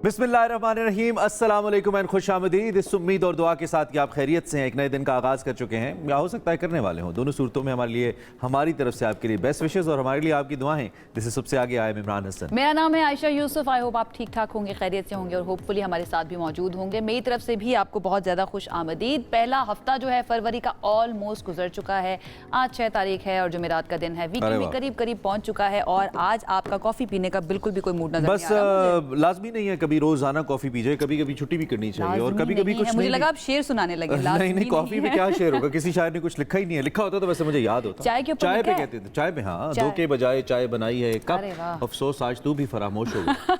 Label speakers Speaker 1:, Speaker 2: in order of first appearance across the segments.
Speaker 1: बिस्मिल्लाहिर्रहमानिर्रहीम, अस्सलाम वालेकुम एंड खुशामदीद। इस उम्मीद और दुआ के साथ कि आप खैरियत से हैं, एक नए दिन का आगाज़ कर चुके हैं या हो सकता है करने वाले हों। दोनों सूरतों में हमारे लिए हमारी तरफ से आपके लिए बेस्ट विशेज़ और हमारे लिए आपकी दुआएं। जिससे सबसे आगे आए इमरान हसन।
Speaker 2: मेरा नाम है आयशा यूसुफ। आई होप आप ठीक ठाक होंगे, खैरियत से होंगे और होपफुली हमारे साथ भी मौजूद होंगे। मेरी तरफ से भी आपको बहुत ज़्यादा खुश आमदीद। पहला हफ्ता जो है फरवरी का ऑलमोस्ट गुजर चुका है। आज 6 तारीख है और जुमेरात का दिन है। वीकेंड भी करीब करीब पहुँच चुका है और आज आपका कॉफ़ी पीने का बिल्कुल भी कोई मूड नजर नहीं आ रहा।
Speaker 1: बस लाजमी नहीं है कभी रोजाना कॉफी पीजिए, कभी कभी छुट्टी भी करनी चाहिए और कभी कभी कुछ
Speaker 2: मुझे लगा आप शेर सुनाने लगे।
Speaker 1: नहीं, कॉफी में क्या शेर होगा, किसी शायर ने कुछ लिखा ही नहीं है। लिखा होता तो वैसे मुझे याद होता।
Speaker 2: चाय के ऊपर
Speaker 1: चाय पे कहते थे, चाय पे हाँ, दो के बजाय चाय बनाई है कप, अफसोस आज तू भी फरामोश हो।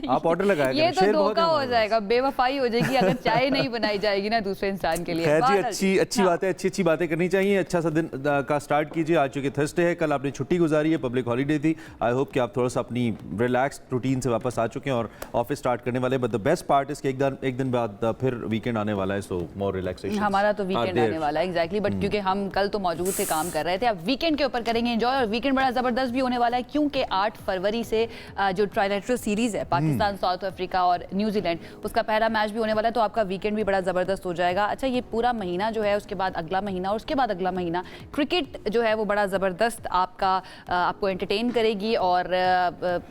Speaker 1: आप ऑर्डर लगाएं।
Speaker 2: ये तो धोखा हो जाएगा, बेवफाई हो जाएगी अगर चाय नहीं बनाई जाएगी ना दूसरे इंसान के लिए।
Speaker 1: खैर जी, अच्छी बातें, अच्छी बातें करनी चाहिए। अच्छा सा दिन का स्टार्ट कीजिए। आज चूंकि थर्सडे है, कल आपने छुट्टी गुजारी है, पब्लिक हॉलीडे थी। आई होप कि आप थोड़ा सा अपनी रिलैक्स रूटीन से वापस आ चुके हैं और ऑफिस स्टार्ट करने वाले। But the best part is कि एक दिन बाद फिर वीकेंड आने वाला है, सो मोर रिलैक्सेशन।
Speaker 2: हमारा तो वीकेंड आने वाला है एग्जैक्टली, बट क्योंकि हम कल तो मौजूद थे, काम कर रहे थे, अब वीकेंड के ऊपर करेंगे एंजॉय। और वीकेंड बड़ा ज़बरदस्त भी होने वाला है क्योंकि 8 फरवरी से जो ट्राइलेटरल सीरीज़ है पाकिस्तान, साउथ अफ्रीका और न्यूजीलैंड, उसका पहला मैच भी होने वाला है। तो आपका वीकेंड भी बड़ा ज़बरदस्त हो जाएगा। अच्छा, ये पूरा महीना जो है, उसके बाद अगला महीना और उसके बाद अगला महीना क्रिकेट जो है वो बड़ा ज़बरदस्त आपको एंटरटेन करेगी और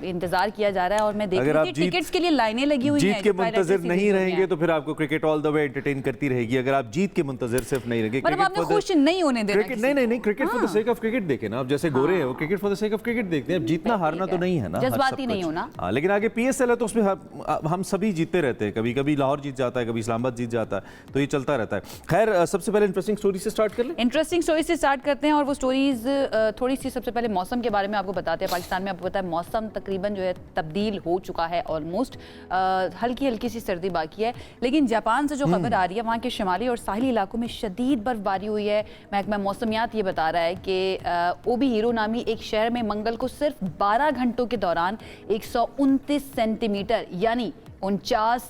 Speaker 2: इंतज़ार किया जा रहा है। और मैं देख रही थी टिकट्स के लिए लाइनें लगी हुई हैं।
Speaker 1: जीत के मुंतज़िर नहीं रहेंगे तो फिर आपको cricket all the way entertain करती रहेगी। अगर आप जीत के मुंतज़िर सिर्फ नहीं रहेंगे,
Speaker 2: मतलब आपने खुश नहीं होने देना।
Speaker 1: नहीं, cricket for the sake of cricket देखें ना। अब जैसे गोरे हैं वो cricket for the sake of cricket देखते हैं। अब जीतना हारना तो नहीं है ना,
Speaker 2: जज्बाती नहीं होना।
Speaker 1: लेकिन आगे पीएसएल है तो उसमें हम सभी जीतते रहते हैं। कभी कभी लाहौर जीत जाता है, कभी इस्लामाबाद जीत जाता है, तो ये चलता रहता है। खैर, सबसे पहले इंटरेस्टिंग स्टोरी से स्टार्ट कर लें।
Speaker 2: इंटरेस्टिंग स्टोरी से स्टार्ट करते हैं और वो स्टोरीज थोड़ी सी सबसे पहले मौसम के बारे में आपको बताते हैं। पाकिस्तान में आपको पता है मौसम तकरीबन जो है तब्दील हो चुका है ऑलमोस्ट। हल्की हल्की सी सर्दी बाकी है, लेकिन जापान से जो खबर आ रही है वहाँ के शुमाली और साहिली इलाकों में शदीद बर्फबारी हुई है। महकमा मौसमियात ये बता रहा है कि ओबी हीरो नामी एक शहर में मंगल को सिर्फ 12 घंटों के दौरान 129 सेंटीमीटर यानी 49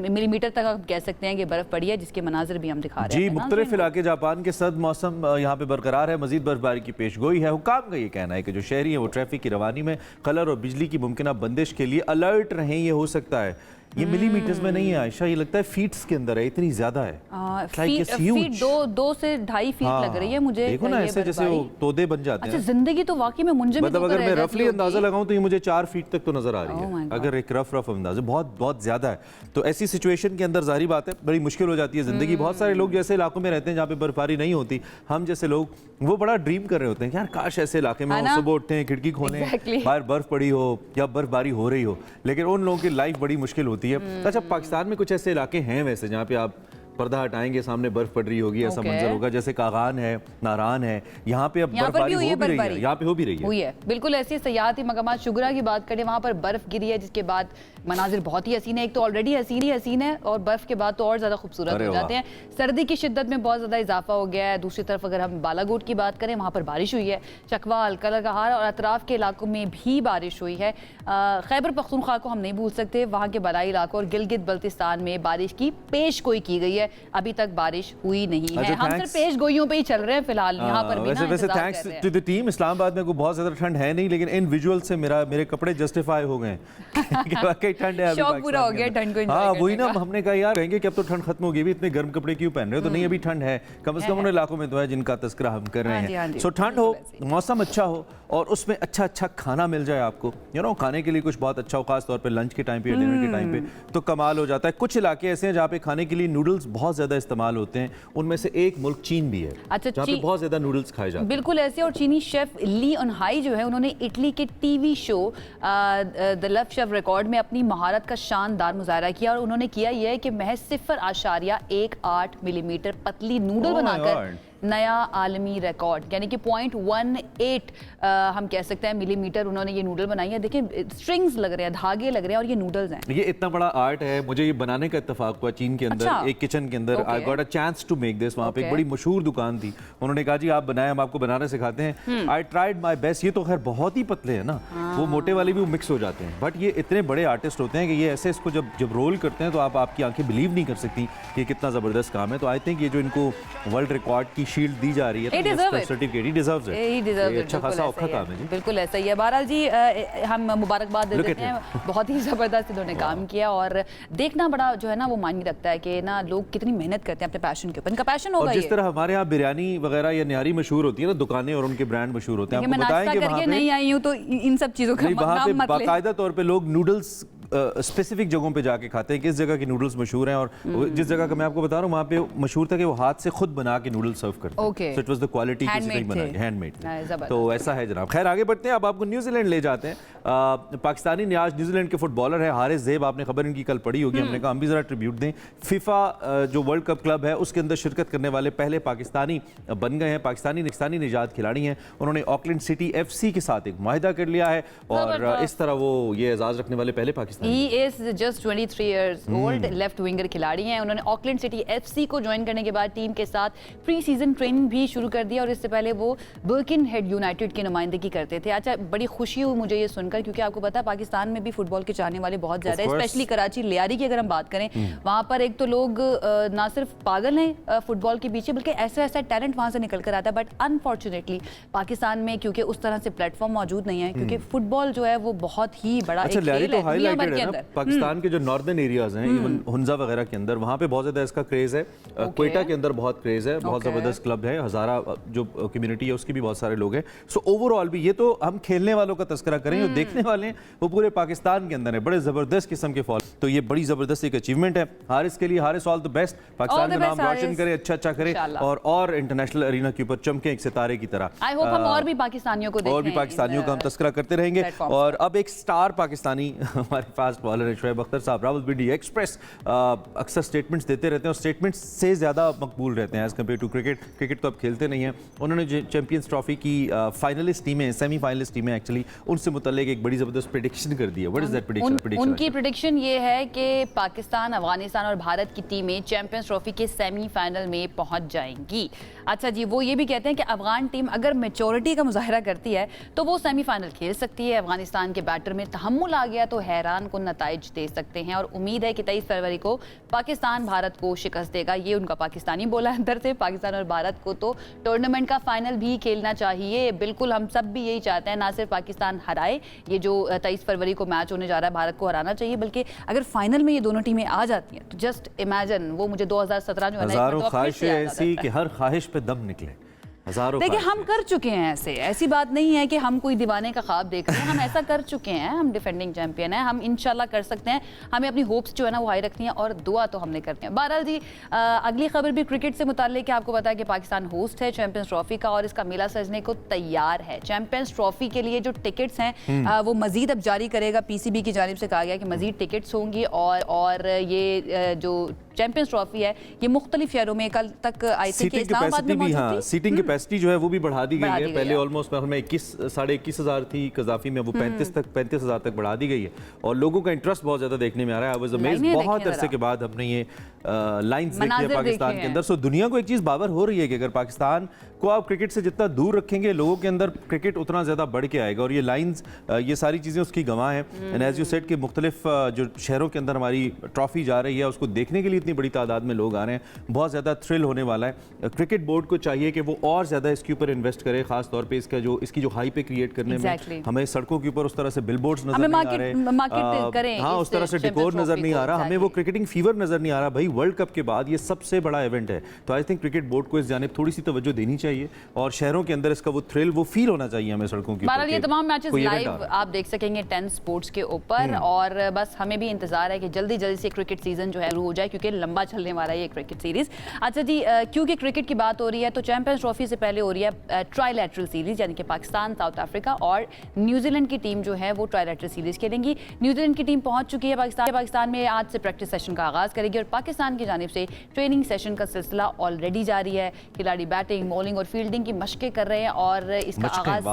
Speaker 2: मिलीमीटर तक आप कह सकते हैं कि बर्फ पड़ी है, जिसके मनाजिर भी हम दिखा रहे हैं।
Speaker 1: जी, मुख्तलिफ इलाके जापान के सर्द मौसम यहाँ पे बरकरार है। मजीद बर्फबारी की पेशगोई है। हुकाम का ये कहना है कि जो शहरी हैं वो ट्रैफिक की रवानी में खलल और बिजली की मुमकिन बंदिश के लिए अलर्ट रहें। ये हो सकता है, ये मिलीमीटर्स में नहीं है आयशा, ये लगता है फीट्स के अंदर है, इतनी ज्यादा है।
Speaker 2: फीट 2 से 2.5 फीट लग रही है मुझे।
Speaker 1: देखो ना, ऐसे जैसे वो तोदे बन जाते हैं।
Speaker 2: अच्छा, जिंदगी तो वाकई में मुंजे में,
Speaker 1: मतलब अगर मैं रफली अंदाजा लगाऊं तो ये मुझे 4 फीट तक तो नजर आ रही है। अगर एक रफ अंदाजा बहुत ज्यादा है तो ऐसी सिचुएशन के अंदर जाहिर बात है बड़ी मुश्किल हो जाती है जिंदगी। बहुत सारे लोग जैसे इलाकों में रहते हैं जहाँ पे बर्फबारी नहीं होती, हम जैसे लोग वो बड़ा ड्रीम कर रहे होते हैं कि यार काश ऐसे इलाके में हम सुबह उठते हैं, खिड़की खोलें, बाहर बर्फ पड़ी हो या बर्फबारी हो रही हो। लेकिन उन लोगों की लाइफ बड़ी मुश्किल होती है। अच्छा, पाकिस्तान में कुछ ऐसे इलाके हैं वैसे जहाँ पे आप पर्दा हटाएंगे सामने बर्फ पड़ रही होगी, ऐसा मंजर होगा, जैसे कागान है, नारान है, यहाँ पे अब बर्फबारी हो भी रही है। यहाँ पे हो भी रही है
Speaker 2: बिल्कुल ऐसे सयाहती मकामात। शुगरा की बात करें, वहाँ पर बर्फ गिरी है, जिसके बाद मनाजिर बहुत ही हसीन है। एक तो ऑलरेडी हसीन है और बर्फ के बाद तो और ज़्यादा खूबसूरत हो जाते हैं। सर्दी की शिद्दत में बहुत ज़्यादा इजाफा हो गया है। दूसरी तरफ अगर हम बालाकोट की बात करें, वहाँ पर बारिश हुई है। चकवाल, कलरकहार और अतराफ के इलाकों में भी बारिश हुई है। खैबर पख्तूनख्वा को हम नहीं भूल सकते, वहाँ के बलाई इलाकों और गिलगित बल्तिस्तान में बारिश की पेश गोई की गई है। अभी तक बारिश हुई नहीं है। हम सिर्फ पेश गोइयों पे ही चल रहे हैं फिलहाल यहाँ पर भी।
Speaker 1: वैसे thanks to the team. Islamabad में कोई बहुत ज्यादा ठंड है नहीं, लेकिन इन विजुअल से मेरे कपड़े जस्टिफाई हो गए। वाकई ठंड है,
Speaker 2: शौक पूरा हो गया ठंड को एंजॉय करने का।
Speaker 1: वही ना, हमने कहा यार कहेंगे कि अब तो ठंड खत्म हो गई, इतने गर्म कपड़े क्यों पहन रहे हो? तो नहीं, अभी ठंड है, कम से कम उन इलाकों में तो है जिनका तस्करा हम कर रहे हैं। सो ठंड हो, मौसम अच्छा हो और उसमें अच्छा खाना मिल जाए आपको, खाने के लिए कुछ बहुत अच्छा हो, खास तौर पर लंच के टाइम पे या डिनर के टाइम पे, तो कमाल हो जाता है। कुछ इलाके ऐसे हैं जहाँ पे खाने के लिए नूडल्स बहुत ज्यादा इस्तेमाल होते हैं। उनमें से एक मुल्क चीन भी है,
Speaker 2: अच्छा,
Speaker 1: जहाँ पे बहुत ज्यादा नूडल्स खाए जाते हैं।
Speaker 2: बिल्कुल ऐसे। और चीनी शेफ ली उनहाई जो है, उन्होंने इटली के TV show the love chef record में अपनी महारत का शानदार मुजाहरा किया और उन्होंने किया यह है कि महज 0.18 मिलीमीटर पतली नूडल बनाकर नया आलमी रिकॉर्ड यानी कि 0.18 हम कह सकते हैं मिलीमीटर उन्होंने ये नूडल बनाई है। देखिए, स्ट्रिंग्स लग रहे हैं, धागे लग रहे हैं और ये नूडल्स हैं।
Speaker 1: ये इतना बड़ा आर्ट है। मुझे ये बनाने का इत्तेफाक हुआ चीन के अंदर। अच्छा? एक किचन के अंदर I got a chance to make this. वहाँ पे एक बड़ी मशहूर दुकान थी, उन्होंने कहा जी आप बनाएं, हम आपको बनाना सिखाते हैं। I tried my best. ये तो खैर बहुत ही पतले हैं ना, वो मोटे वाले भी मिक्स हो जाते हैं, बट ये इतने बड़े आर्टिस्ट होते हैं कि ये ऐसे इसको जब रोल करते हैं तो आपकी आंखें बिलीव नहीं कर सकती कि कितना ज़बरदस्त काम है। तो आई थिंक ये जो इनको वर्ल्ड रिकॉर्ड की शील्ड दी जा रही है,
Speaker 2: He deserve it.
Speaker 1: Certificate he deserves it.
Speaker 2: He deserves it,
Speaker 1: अच्छा
Speaker 2: बिल्कुल
Speaker 1: खासा
Speaker 2: ऐसा
Speaker 1: औखा
Speaker 2: ही
Speaker 1: काम है जी।
Speaker 2: बिल्कुल ऐसा ही है। बहरहाल जी हम मुबारकबाद
Speaker 1: Look
Speaker 2: देते
Speaker 1: at
Speaker 2: हैं, बहुत ही ज़बरदस्त इन्होंने काम किया और देखना बड़ा जो है ना वो मायने रखता है कि ना लोग कितनी मेहनत करते हैं अपने पैशन के ऊपर। इनका पैशन होगा
Speaker 1: और जिस
Speaker 2: ये।
Speaker 1: तरह हमारे यहाँ बिरयानी वगैरह या निहारी मशहूर होती है ना, दुकानें और उनके ब्रांड मशहूर होते हैं,
Speaker 2: देखिए, मैं
Speaker 1: आपको बताएं
Speaker 2: नाश्ता
Speaker 1: कि वहाँ
Speaker 2: करके
Speaker 1: पे
Speaker 2: नहीं आई हूँ तो इन सब चीज़ों का
Speaker 1: नहीं, वहाँ पे
Speaker 2: नाम मत ले।
Speaker 1: बाकायदा तौर पे लोग नूडल्स स्पेसिफिक जगहों पे जाके खाते हैं, किस जगह के नूडल्स मशहूर हैं, और जिस जगह का मैं आपको बता रहा हूँ वहाँ पे मशहूर था कि वो हाथ से खुद बना के नूडल्स सर्व करते हैं।
Speaker 2: Okay.
Speaker 1: So it was the quality किसी ने
Speaker 2: Handmade
Speaker 1: बना
Speaker 2: थे।
Speaker 1: के, हैंडमेड
Speaker 2: हाँ, जबरदस्त।
Speaker 1: तो ऐसा है जनाब। खैर आगे बढ़ते हैं, अब आपको न्यूजीलैंड ले जाते हैं। पाकिस्तानी न्याज न्यूजीलैंड के फुटबॉलर है हारिस ज़ेब, आपने खबर इनकी कल पढ़ी होगी, हमने कहा हम भी जरा ट्रिब्यूट दें। फीफा जो वर्ल्ड कप क्लब है उसके अंदर शिरकत करने वाले पहले पाकिस्तानी बन गए हैं। पाकिस्तानी निजात खिलाड़ी हैं, उन्होंने ऑकलैंड सिटी FC के साथ एक मुआहिदा कर लिया है और इस तरह वो ये एजाज़ रखने वाले पहले Pakistani.
Speaker 2: He is just 23 years old, left winger खिलाड़ी हैं। उन्होंने ऑकलैंड सिटी FC को ज्वाइन करने के बाद टीम के साथ प्री सीजन ट्रेनिंग भी शुरू कर दिया और इससे पहले वो बर्किनहेड यूनाइटेड की नुमाइंदगी करते थे। अच्छा, बड़ी खुशी हुई मुझे ये सुनकर, क्योंकि आपको पता है पाकिस्तान में भी फुटबॉल के चाहने वाले बहुत ज़्यादा है, स्पेशली कराची लियारी की अगर हम बात करें, वहाँ पर एक तो लोग ना सिर्फ पागल हैं फुटबॉल के पीछे, बल्कि ऐसा ऐसा टैलेंट वहाँ से निकल कर आता है। बट अनफॉर्चुनेटली पाकिस्तान में क्योंकि उस तरह से प्लेटफॉर्म मौजूद नहीं है, क्योंकि फुटबॉल जो है वो बहुत ही बड़ा
Speaker 1: अच्छा,
Speaker 2: एक
Speaker 1: लियारी
Speaker 2: खेल
Speaker 1: तो
Speaker 2: है दुनिया भर
Speaker 1: हाईलाइटेड
Speaker 2: के
Speaker 1: है ना
Speaker 2: अंदर।
Speaker 1: पाकिस्तान के जो नॉर्दर्न एरियाज हैं, इवन हुंजा वगैरह के अंदर, वहाँ पे बहुत ज़्यादा इसका क्रेज़ है। क्वेटा के अंदर बहुत क्रेज़ है, बहुत ज़बरदस्त क्लब है, हज़ारा जो कम्युनिटी है उसकी भी बहुत सारे लोग हैं। सो ओवरऑल भी ये तो हम खेलने वालों का तस्करा करें, जो देखने वाले हैं वो पूरे पाकिस्तान के अंदर है, बड़े ज़बरदस्त किस्म के फॉल। तो ये बड़ी ज़बरदस्त एक अचीवमेंट है हारिस के लिए। Haris all the best, Pakistan का नाम रोशन करे, अच्छा करे और इंटरनेशनल अरीना के ऊपर चमके एक सितारे की तरह।
Speaker 2: आई होप हम और भी पाकिस्तानियों को देखें,
Speaker 1: और भी पाकिस्तानियों का हम तस्करा करते रहेंगे। और अब एक स्टार पाकिस्तानी हमारे फास्ट बॉलर है शोएब अख्तर साहब। रावलपिंडी एक्सप्रेस अक्सर स्टेटमेंट्स देते रहते हैं और स्टेटमेंट्स से ज़्यादा मकबूल रहते हैं as compare to cricket. Cricket तो अब खेलते नहीं हैं। उन्होंने चैंपियंस ट्रॉफी की फाइनलिस्ट टीमें, सेमी फाइनलिस्ट टीमें एक्चुअली, उनसे मुतल्लिक एक बड़ी ज़बरदस्त प्रेडिक्शन कर दी है। What is that prediction?
Speaker 2: उनकी प्रेडिक्शन ये है कि पाकिस्तान, अफगानिस्तान और भारत की टीमें चैंपियंस ट्रॉफी के सेमीफाइनल में पहुंच जाएंगी। अच्छा जी, वो ये भी कहते हैं कि अफगान टीम अगर मेच्योरिटी का मुजाहरा करती है तो वो सेमीफाइनल खेल सकती है। अफगानिस्तान के बैटर में तहम्मुल आ गया तो हैरान कुन नताइज दे सकते हैं और उम्मीद है कि 23 फरवरी को पाकिस्तान भारत को शिकस्त देगा। ये उनका पाकिस्तानी बोला अंदर से। पाकिस्तान और भारत को तो टूर्नामेंट का फाइनल भी खेलना चाहिए, बिल्कुल हम सब भी यही चाहते हैं। ना सिर्फ पाकिस्तान हराए, ये जो 23 फरवरी को मैच होने जा रहा है भारत को हराना चाहिए, बल्कि अगर फाइनल में ये दोनों टीमें आ जाती हैं तो जस्ट इमेजिन, वो मुझे 2017 जो है ना,
Speaker 1: हज़ारों ख्वाहिशें ऐसी कि हर ख्वाहिश पे दम निकले।
Speaker 2: देखिए, हम कर चुके हैं ऐसी बात नहीं है कि हम कोई दीवाने का ख्वाब देख रहे हैं, हम ऐसा कर चुके हैं। हम डिफेंडिंग चैंपियन हैं, हम इंशाल्लाह कर सकते हैं। हमें अपनी होप्स जो है ना वो हाई रखनी है और दुआ तो हमने करनी है। बहरहाल जी, अगली खबर भी क्रिकेट से मुताल्लिक है। आपको पता है कि पाकिस्तान होस्ट है चैंपियंस ट्रॉफी का और इसका मेला सजने को तैयार है। चैंपियंस ट्रॉफी के लिए जो टिकट्स हैं वो मजीद अब जारी करेगा। PCB की जानिब से कहा गया कि मजीद टिकट्स होंगी और ये जो चैंपियंस ट्रॉफी है ये मुख्तलिफ शहरों में कल तक आई थी कि इस्लामाबाद में मौजूद थी।
Speaker 1: सीटिंग कैपेसिटी जो है वो भी बढ़ा दी गई है। पहले ऑलमोस्ट में 21,000 थी कज़ाफी में, वो 35,000 तक बढ़ा दी गई है और लोगों का इंटरेस्ट बहुत ज़्यादा देखने में आ रहा है। आई वाज अमेज्ड, बहुत अरसे के बाद हमने ये लाइंस देखी है पाकिस्तान के अंदर। सो दुनिया को एक चीज़ बावर हो रही है कि अगर पाकिस्तान को आप क्रिकेट से जितना दूर रखेंगे, लोगों के अंदर क्रिकेट उतना ज़्यादा बढ़ के आएगा और ये लाइंस, ये सारी चीज़ें उसकी गवाह हैं। एंड एज यू सेड कि मुख्तलिफ जो शहरों के अंदर हमारी ट्रॉफी जा रही है उसको देखने के लिए इतनी बड़ी तादाद में लोग आ रहे हैं, बहुत ज़्यादा थ्रिल होने वाला है। क्रिकेट बोर्ड को चाहिए कि वो और ज़्यादा इसके ऊपर इन्वेस्ट करे, खास तौर पे इसकी जो हाई पे क्रिएट करने में। हमें सड़कों के ऊपर उस तरह से बिलबोर्ड्स नजर नहीं आ रहे, हाँ उस तरह से डेकोर नजर नहीं आ रहा, हमें वो क्रिकेटिंग फीवर नजर नहीं आ रहा। भाई वर्ल्ड कप के बाद ये सबसे बड़ा इवेंट है, तो आई थिंक क्रिकेट बोर्ड को इस जानिब थोड़ी सी तवज्जो देनी चाहिए और शहरों के अंदर इसका वो थ्रिल, वो फील होना चाहिए हमें सड़कों के ऊपर।
Speaker 2: ये तमाम मैचेस लाइव आप देख सकेंगे 10 स्पोर्ट्स के ऊपर और बस हमें भी इंतजार है कि जल्दी जल्दी से क्रिकेट सीजन जो है शुरू हो जाए, क्योंकि लंबा चलने वाला है ये क्रिकेट सीरीज। अच्छा जी, क्योंकि क्रिकेट की बात हो रही है तो चैंपियंस ट्रॉफी से पहले हो रही है ट्राइलैटरल सीरीज, यानी कि पाकिस्तान, साउथ अफ्रीका और न्यूजीलैंड की टीम जो है वो ट्राइलैटरल सीरीज खेलेंगी। न्यूजीलैंड की टीम पहुंच चुकी है पाकिस्तान में, आज से प्रैक्टिस सेशन का आगाज करेगी और पाकिस्तान की जानिब से ट्रेनिंग सेशन का सिलसिला ऑलरेडी जारी है। खिलाड़ी बैटिंग, बॉलिंग और फील्डिंग की मशकें कर रहे हैं और इसका आगाज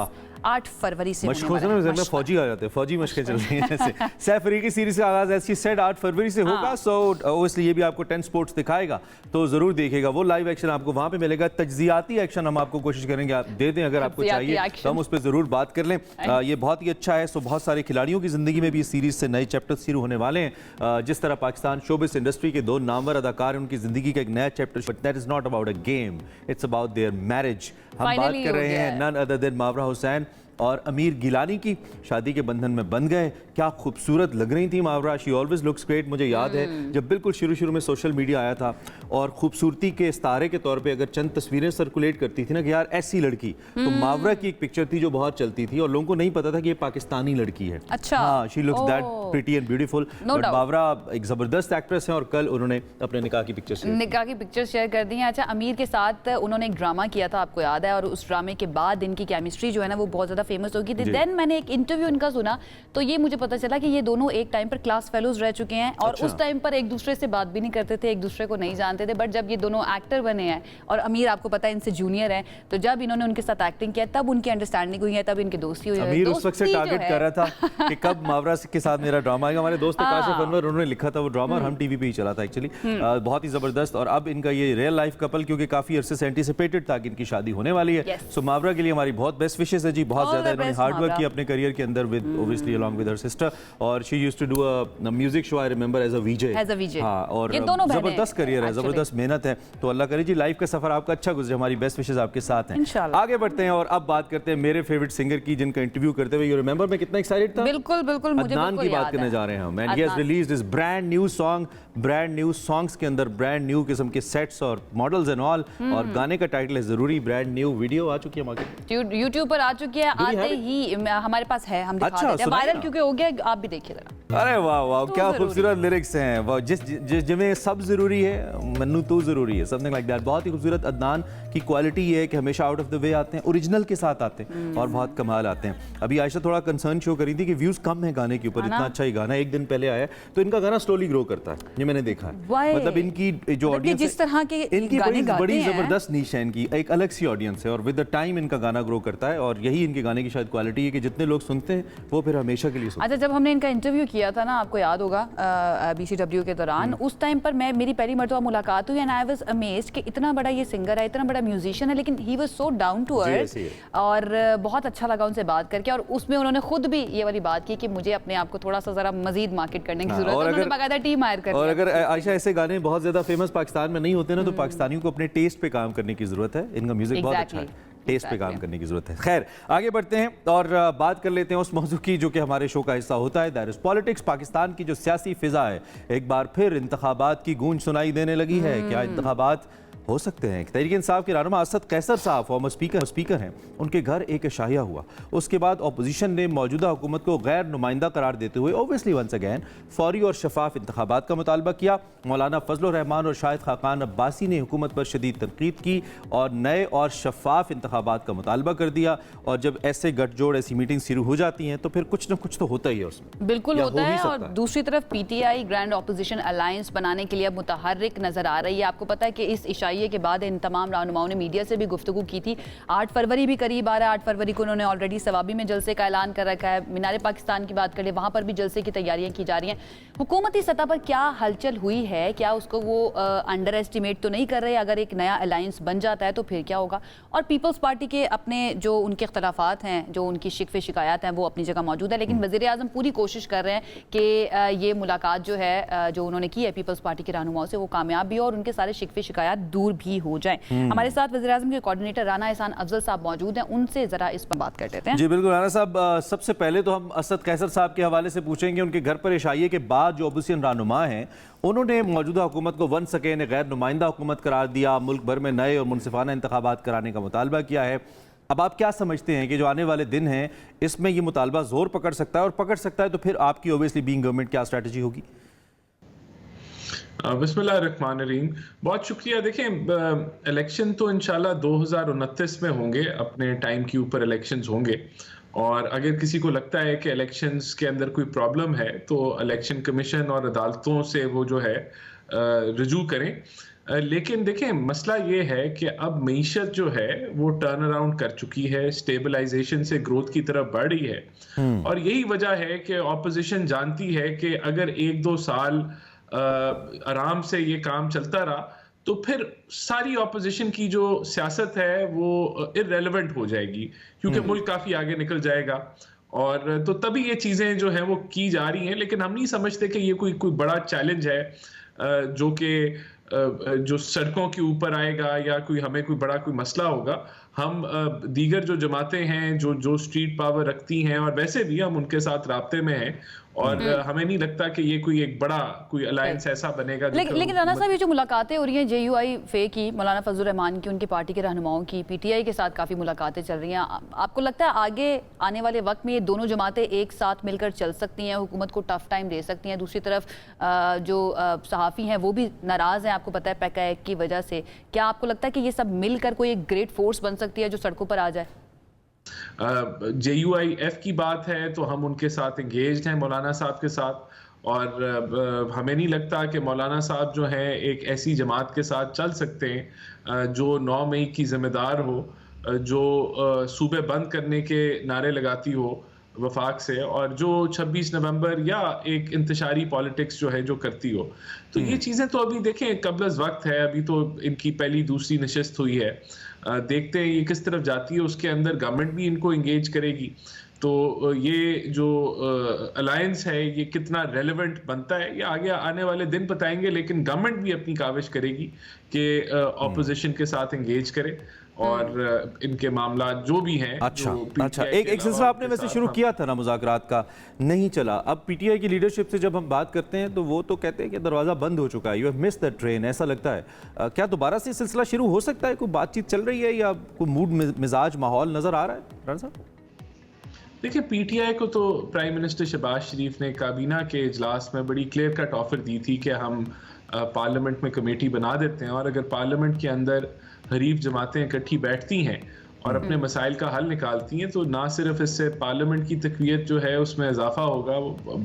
Speaker 2: 8 फरवरी से
Speaker 1: मशकों से ना में फौजी आ जाते हैं, फौजी मशकें चल रही हैं ऐसे। सैफ अली की सीरीज का आगाज ऐसी सेट 8 फरवरी से होगा, सो ऑब्वियसली ये भी आपको 10 स्पोर्ट्स दिखाएगा, तो जरूर देखिएगा। वो लाइव एक्शन आपको वहां पे मिलेगा। तज्जियाती एक्शन हम आपको कोशिश करेंगे आप दे दें, अगर आपको चाहिए तो हम उस पर जरूर बात कर लें। ये बहुत ही अच्छा है। सो बहुत सारे खिलाड़ियों की जिंदगी में भी इस सीरीज से नए चैप्टर शुरू होने वाले हैं। जिस तरह पाकिस्तान शोबिस इंडस्ट्री के 2 नामवर अदाकार, उनकी जिंदगी का एक नया chapter, but that is not about a game, it's about their marriage. हम बात कर रहे हैं नन अदर देन मावरा हुसैन और अमीर गिलानी की। शादी के बंधन में बंध गए। क्या खूबसूरत लग रही थी मावरा, शी ऑलवेज लुक्स ग्रेट। मुझे याद है जब बिल्कुल शुरू में सोशल मीडिया आया था और खूबसूरती के इस्तारे के तौर पे अगर चंद तस्वीरें सर्कुलेट करती थी ना कि यार ऐसी लड़की, तो मावरा की एक पिक्चर थी जो बहुत चलती थी और लोगों को नहीं पता था कि ये पाकिस्तानी लड़की है।
Speaker 2: अच्छा,
Speaker 1: हाँ, she looks that pretty and beautiful. But Mawra एक जबरदस्त एक्ट्रेस है और कल उन्होंने अपने निकाह की पिक्चर शेयर कर दी है। अच्छा, अमीर के साथ उन्होंने एक ड्रामा किया था, आपको याद है, और उस ड्रामे के बाद इनकी केमिस्ट्री जो है ना वो बहुत ज्यादा फेमस होगी थी। देन मैंने एक इंटरव्यू इनका सुना तो ये मुझे पता चला कि ये दोनों एक टाइम पर क्लास फेलोज रह चुके हैं और उस टाइम पर एक दूसरे से बात भी नहीं करते थे, एक दूसरे को नहीं जानते थे। बट जब ये दोनों एक्टर बने हैं और अमीर आपको पता है इनसे जूनियर है, तो जब इन्होंने उनके साथ एक्टिंग किया तब उनकी अंडरस्टैंडिंग हुई है, तब इनकी दोस्ती हुई है। अमीर उस वक्त से टारगेट कर रहा था कि कब मावरा के साथ मेरा ड्रामा आएगा। हमारे दोस्त काशिफ अनवर, उन्होंने लिखा था वो ड्रामा और हम टीवी पे ही चला था एक्चुअली। बहुत ही जबरदस्त। और अब इनका ये रियल लाइफ कपल क्योंकि काफी अरसे से एंटिसिपेटेड था कि इनकी शादी होने वाली है। सो मावरा के लिए हमारी बहुत बेस्ट विशेस है जी। बहुत ज्यादा इन्होंने हार्ड वर्क किया अपने करियर के अंदर with obviously along with her sister, और she used to do a music show, I remember, as a VJ. हां, और जबरदस्त करियर है, जबरदस्त मेहनत है। तो अल्लाह करे जी लाइफ का सफर आपका अच्छा गुजरे। हमारी बेस्ट विशेस आपके साथ हैं। आगे बढ़ते हैं और अब बात करते हैं मेरे फेवरेट सिंगर की, जिनका इंटरव्यू करते हुए यू रिमेंबर मैं कितना एक्साइटेड था।
Speaker 2: बिल्कुल बिल्कुल, मुझे
Speaker 1: अदनान की बात करने जा रहे हैं हम। And he has released his brand new song. Brand new songs के अंदर ब्रांड न्यू किस्म के सेट्स और मॉडल्स एंड ऑल, और गाने का टाइटल है जरूरी। ब्रांड न्यू वीडियो आ चुकी है मार्केट,
Speaker 2: यूट्यूब पर आ चुकी है। आते ही हमारे पास है, हम दिखा देते हैं। वायरल क्योंकि हो गया, आप भी देखिए जरा।
Speaker 1: अरे वाह वाह, क्या खूबसूरत लिरिक्स हैं। वो जिसमें सब जरूरी है, मन्नू तो जरूरी है, समथिंग लाइक दैट। बहुत ही खूबसूरत। अदनान की क्वालिटी ये है कि हमेशा आउट ऑफ द वे आते हैं, ओरिजिनल के साथ आते हैं और बहुत कमाल आते हैं। अभी आयशा थोड़ा कंसर्न शो करी थी कि व्यूज कम है गाने के ऊपर। इतना अच्छा ही गाना एक दिन पहले आया, तो इनका गाना स्लोली ग्रो करता है, ये मैंने देखा है। मतलब इनकी जो ऑडियंस
Speaker 2: जिस तरह के
Speaker 1: इनकी बड़ी जबरदस्त नीश है, इनकी एक अलग सी ऑडियंस है और विद द टाइम इनका गाना ग्रो करता है। और यही इनके गाने की शायद क्वालिटी है कि जितने लोग सुनते हैं वो फिर हमेशा के लिए सुनते हैं।
Speaker 2: अच्छा, जब हमने इनका इंटरव्यू किया था ना, आपको याद होगा BCW के दौरान, उस टाइम पर मेरी पहली मरतबा मुलाकात हुई एंड आई वाज अमेज्ड कि इतना बड़ा ये सिंगर है, इतना बड़ा म्यूजिशियन है, लेकिन he was so down to earth. और बहुत अच्छा लगा उनसे बात करके। और उसमें उन्होंने खुद भी ये वाली बात की कि मुझे अपने आप को थोड़ा सा जरा मजीद मार्केट करने की जरूरत है। उन्होंने बाकायदा टीम हायर कर।
Speaker 1: और अगर आयशा ऐसे गाने बहुत ज्यादा फेमस पाकिस्तान में नहीं होते ना, तो पाकिस्तानियों को अपने टेस्ट पे काम करने की जरूरत है। इनका म्यूजिक बहुत अच्छा है, टेस्ट पे काम करने की जरूरत है। खैर, आगे बढ़ते हैं और बात कर लेते हैं उस मौजू की जो कि हमारे शो का हिस्सा होता है, दैट इज पॉलिटिक्स। पाकिस्तान की जो सियासी फिजा है, एक बार फिर इंतखाबात की गूंज सुनाई देने लगी है। क्या इंतखाबात हो सकते हैं? तहरीक इंसाफ के रहनुमा असद कैसर साहब फॉर्मर स्पीकर हैं, उनके घर एक शाहिया हुआ। उसके बाद अपोजिशन ने मौजूदा हुकूमत को गैर नुमाइंदा करार देते हुए ओबियसली वंस अगैन फौरी और शफाफ इंतखाबात का मुतालबा किया। मौलाना फजलुर रहमान और शाहिद खाकान अब्बासी ने हुकूमत पर शदीद तनकीद की और नए और शफाफ इंतखाबात का मुतालबा कर दिया। और जब ऐसे गठजोड़, ऐसी मीटिंग शुरू हो जाती हैं तो फिर कुछ ना कुछ तो होता ही है उसमें।
Speaker 2: बिल्कुल होता है। और दूसरी तरफ PTI ग्रैंड अपोजिशन अलायंस बनाने के लिए अब मुतहर्रिक नजर आ रही है। आपको पता है कि इस इशाइये के बाद इन तमाम रहनुमाओं ने मीडिया से भी गुफ्तगू की थी। 8 फरवरी भी करीब आ रहा है। 8 फरवरी को उन्होंने ऑलरेडी सवाबी में जलसे का ऐलान कर रखा है। मीनार पाकिस्तान की बात करें, वहां पर भी जलसे की तैयारियां की जा रही हैं। हुकूमती सतह पर क्या हलचल हुई है, क्या उसको वो अंडर एस्टिमेट तो नहीं कर रहे? अगर एक नया अलायंस बन जाता है तो फिर क्या होगा? और पीपल्स पार्टी के अपने जो उनके इख्तलाफात हैं, जो उनकी शिकवे शिकायत हैं, वो अपनी जगह मौजूद है। लेकिन वज़ीर आज़म पूरी कोशिश कर रहे हैं कि ये मुलाकात जो है जो उन्होंने की है पीपल्स पार्टी के रहनुमाओं से, वो कामयाब भी हो और उनके सारे शिकवे शिकायत दूर भी हो जाए। हमारे साथ वज़ीर आज़म के कोऑर्डिनेटर राना एहसान अफजल साहब मौजूद हैं, उनसे जरा इस पर बात कर लेते हैं।
Speaker 1: जी बिल्कुल राना साहब, सबसे पहले तो हम असद कैसर साहब के हवाले से पूछेंगे। उनके घर पर इशाइये के बाद जो अपोजिशन रहनुमा हैं, उन्होंने मौजूदा हुकूमत को वंस अगेन गैर नुमाइंदा हुकूमत करार दिया, मुल्क भर में नए और मुनसिफाना इंतखाबात कराने का मुतालबा किया है। अब आप क्या समझते हैं कि जो आने वाले दिन हैं इसमें ये मुतालबा जोर पकड़ सकता है? और पकड़ सकता है तो फिर आपकी ओबियसली बीइंग गवर्नमेंट क्या स्ट्रैटेजी होगी?
Speaker 3: बिस्मिल्लाहिर्रहमानिर्रहीम, बहुत शुक्रिया। देखें, इलेक्शन तो इंशाल्लाह 2029 में होंगे, अपने टाइम के ऊपर इलेक्शंस होंगे। और अगर किसी को लगता है कि इलेक्शंस के अंदर कोई प्रॉब्लम है तो इलेक्शन कमीशन और अदालतों से वो जो है रुजू करें। लेकिन देखें मसला ये है कि अब मईशत जो है वो टर्न अराउंड कर चुकी है, स्टेबलाइजेशन से ग्रोथ की तरफ बढ़ रही है और यही वजह है कि ऑपोजिशन जानती है कि अगर 1-2 साल आराम से ये काम चलता रहा तो फिर सारी ऑपोजिशन की जो सियासत है वो इररेलेवेंट हो जाएगी क्योंकि मुल्क काफी आगे निकल जाएगा और तो तभी ये चीजें जो हैं वो की जा रही हैं। लेकिन हम नहीं समझते कि ये कोई बड़ा चैलेंज है जो कि जो सड़कों के ऊपर आएगा या हमें कोई मसला होगा। हम दीगर जो जमातें हैं जो स्ट्रीट पावर रखती हैं और वैसे भी हम उनके साथ राब्ते में हैं और हमें नहीं लगता कि ये एक बड़ा अलायंस ऐसा बनेगा।
Speaker 2: लेकिन राना साहब, ये जो मुलाकातें हो रही हैं JUI फे की, मौलाना फजल रहमान की, उनकी पार्टी के रहनुमाओं की, PTI के साथ काफ़ी मुलाकातें चल रही हैं, आपको लगता है आगे आने वाले वक्त में ये दोनों जमातें एक साथ मिलकर चल सकती हैं, हुकूमत को टफ टाइम दे सकती हैं? दूसरी तरफ जो सहाफ़ी हैं वो भी नाराज़ हैं, आपको पता है पैका एक्ट की वजह से। क्या आपको लगता है कि ये सब मिलकर कोई एक ग्रेट फोर्स बन सकती है जो सड़कों पर आ जाए?
Speaker 3: JUIF की बात है तो हम उनके साथ एंगेज्ड हैं, मौलाना साहब के साथ, और हमें नहीं लगता कि मौलाना साहब जो हैं एक ऐसी जमात के साथ चल सकते हैं जो 9 मई की जिम्मेदार हो, जो सूबे बंद करने के नारे लगाती हो वफाक से, और जो 26 नवंबर या एक इंतशारी पॉलिटिक्स जो है जो करती हो। तो ये चीज़ें तो अभी देखें कबल वक्त है, अभी तो इनकी पहली दूसरी नशिस्त हुई है, देखते हैं ये किस तरफ जाती है, उसके अंदर गवर्नमेंट भी इनको एंगेज करेगी। तो ये जो अलायंस है ये कितना रेलेवेंट बनता है ये आगे आने वाले दिन बताएंगे, लेकिन गवर्नमेंट भी अपनी काविश करेगी कि ऑपोजिशन के साथ एंगेज करे और इनके मामला जो भी हैं।
Speaker 1: अच्छा, एक सिलसिला आपने वैसे शुरू किया था ना मुज़ाकरात का, नहीं चला। अब PTI की लीडरशिप से जब हम बात करते हैं तो वो तो कहते हैं कि दरवाज़ा बंद हो चुका है, you have missed the train, ऐसा लगता है। क्या दोबारा से सिलसिला शुरू हो सकता है? कोई बातचीत चल रही है या कोई मूड मिजाज माहौल नज़र आ रहा है राना साहब?
Speaker 3: देखिए, PTI को तो प्राइम मिनिस्टर शहबाज शरीफ ने काबीना के इजलास में बड़ी क्लियर कट ऑफर दी थी कि हम पार्लियामेंट में कमेटी बना देते हैं और अगर पार्लियामेंट के अंदर हरीफ जमातें इकट्ठी बैठती हैं और अपने मसाइल का हल निकालती हैं तो ना सिर्फ इससे पार्लियामेंट की तकवीत जो है उसमें इजाफा होगा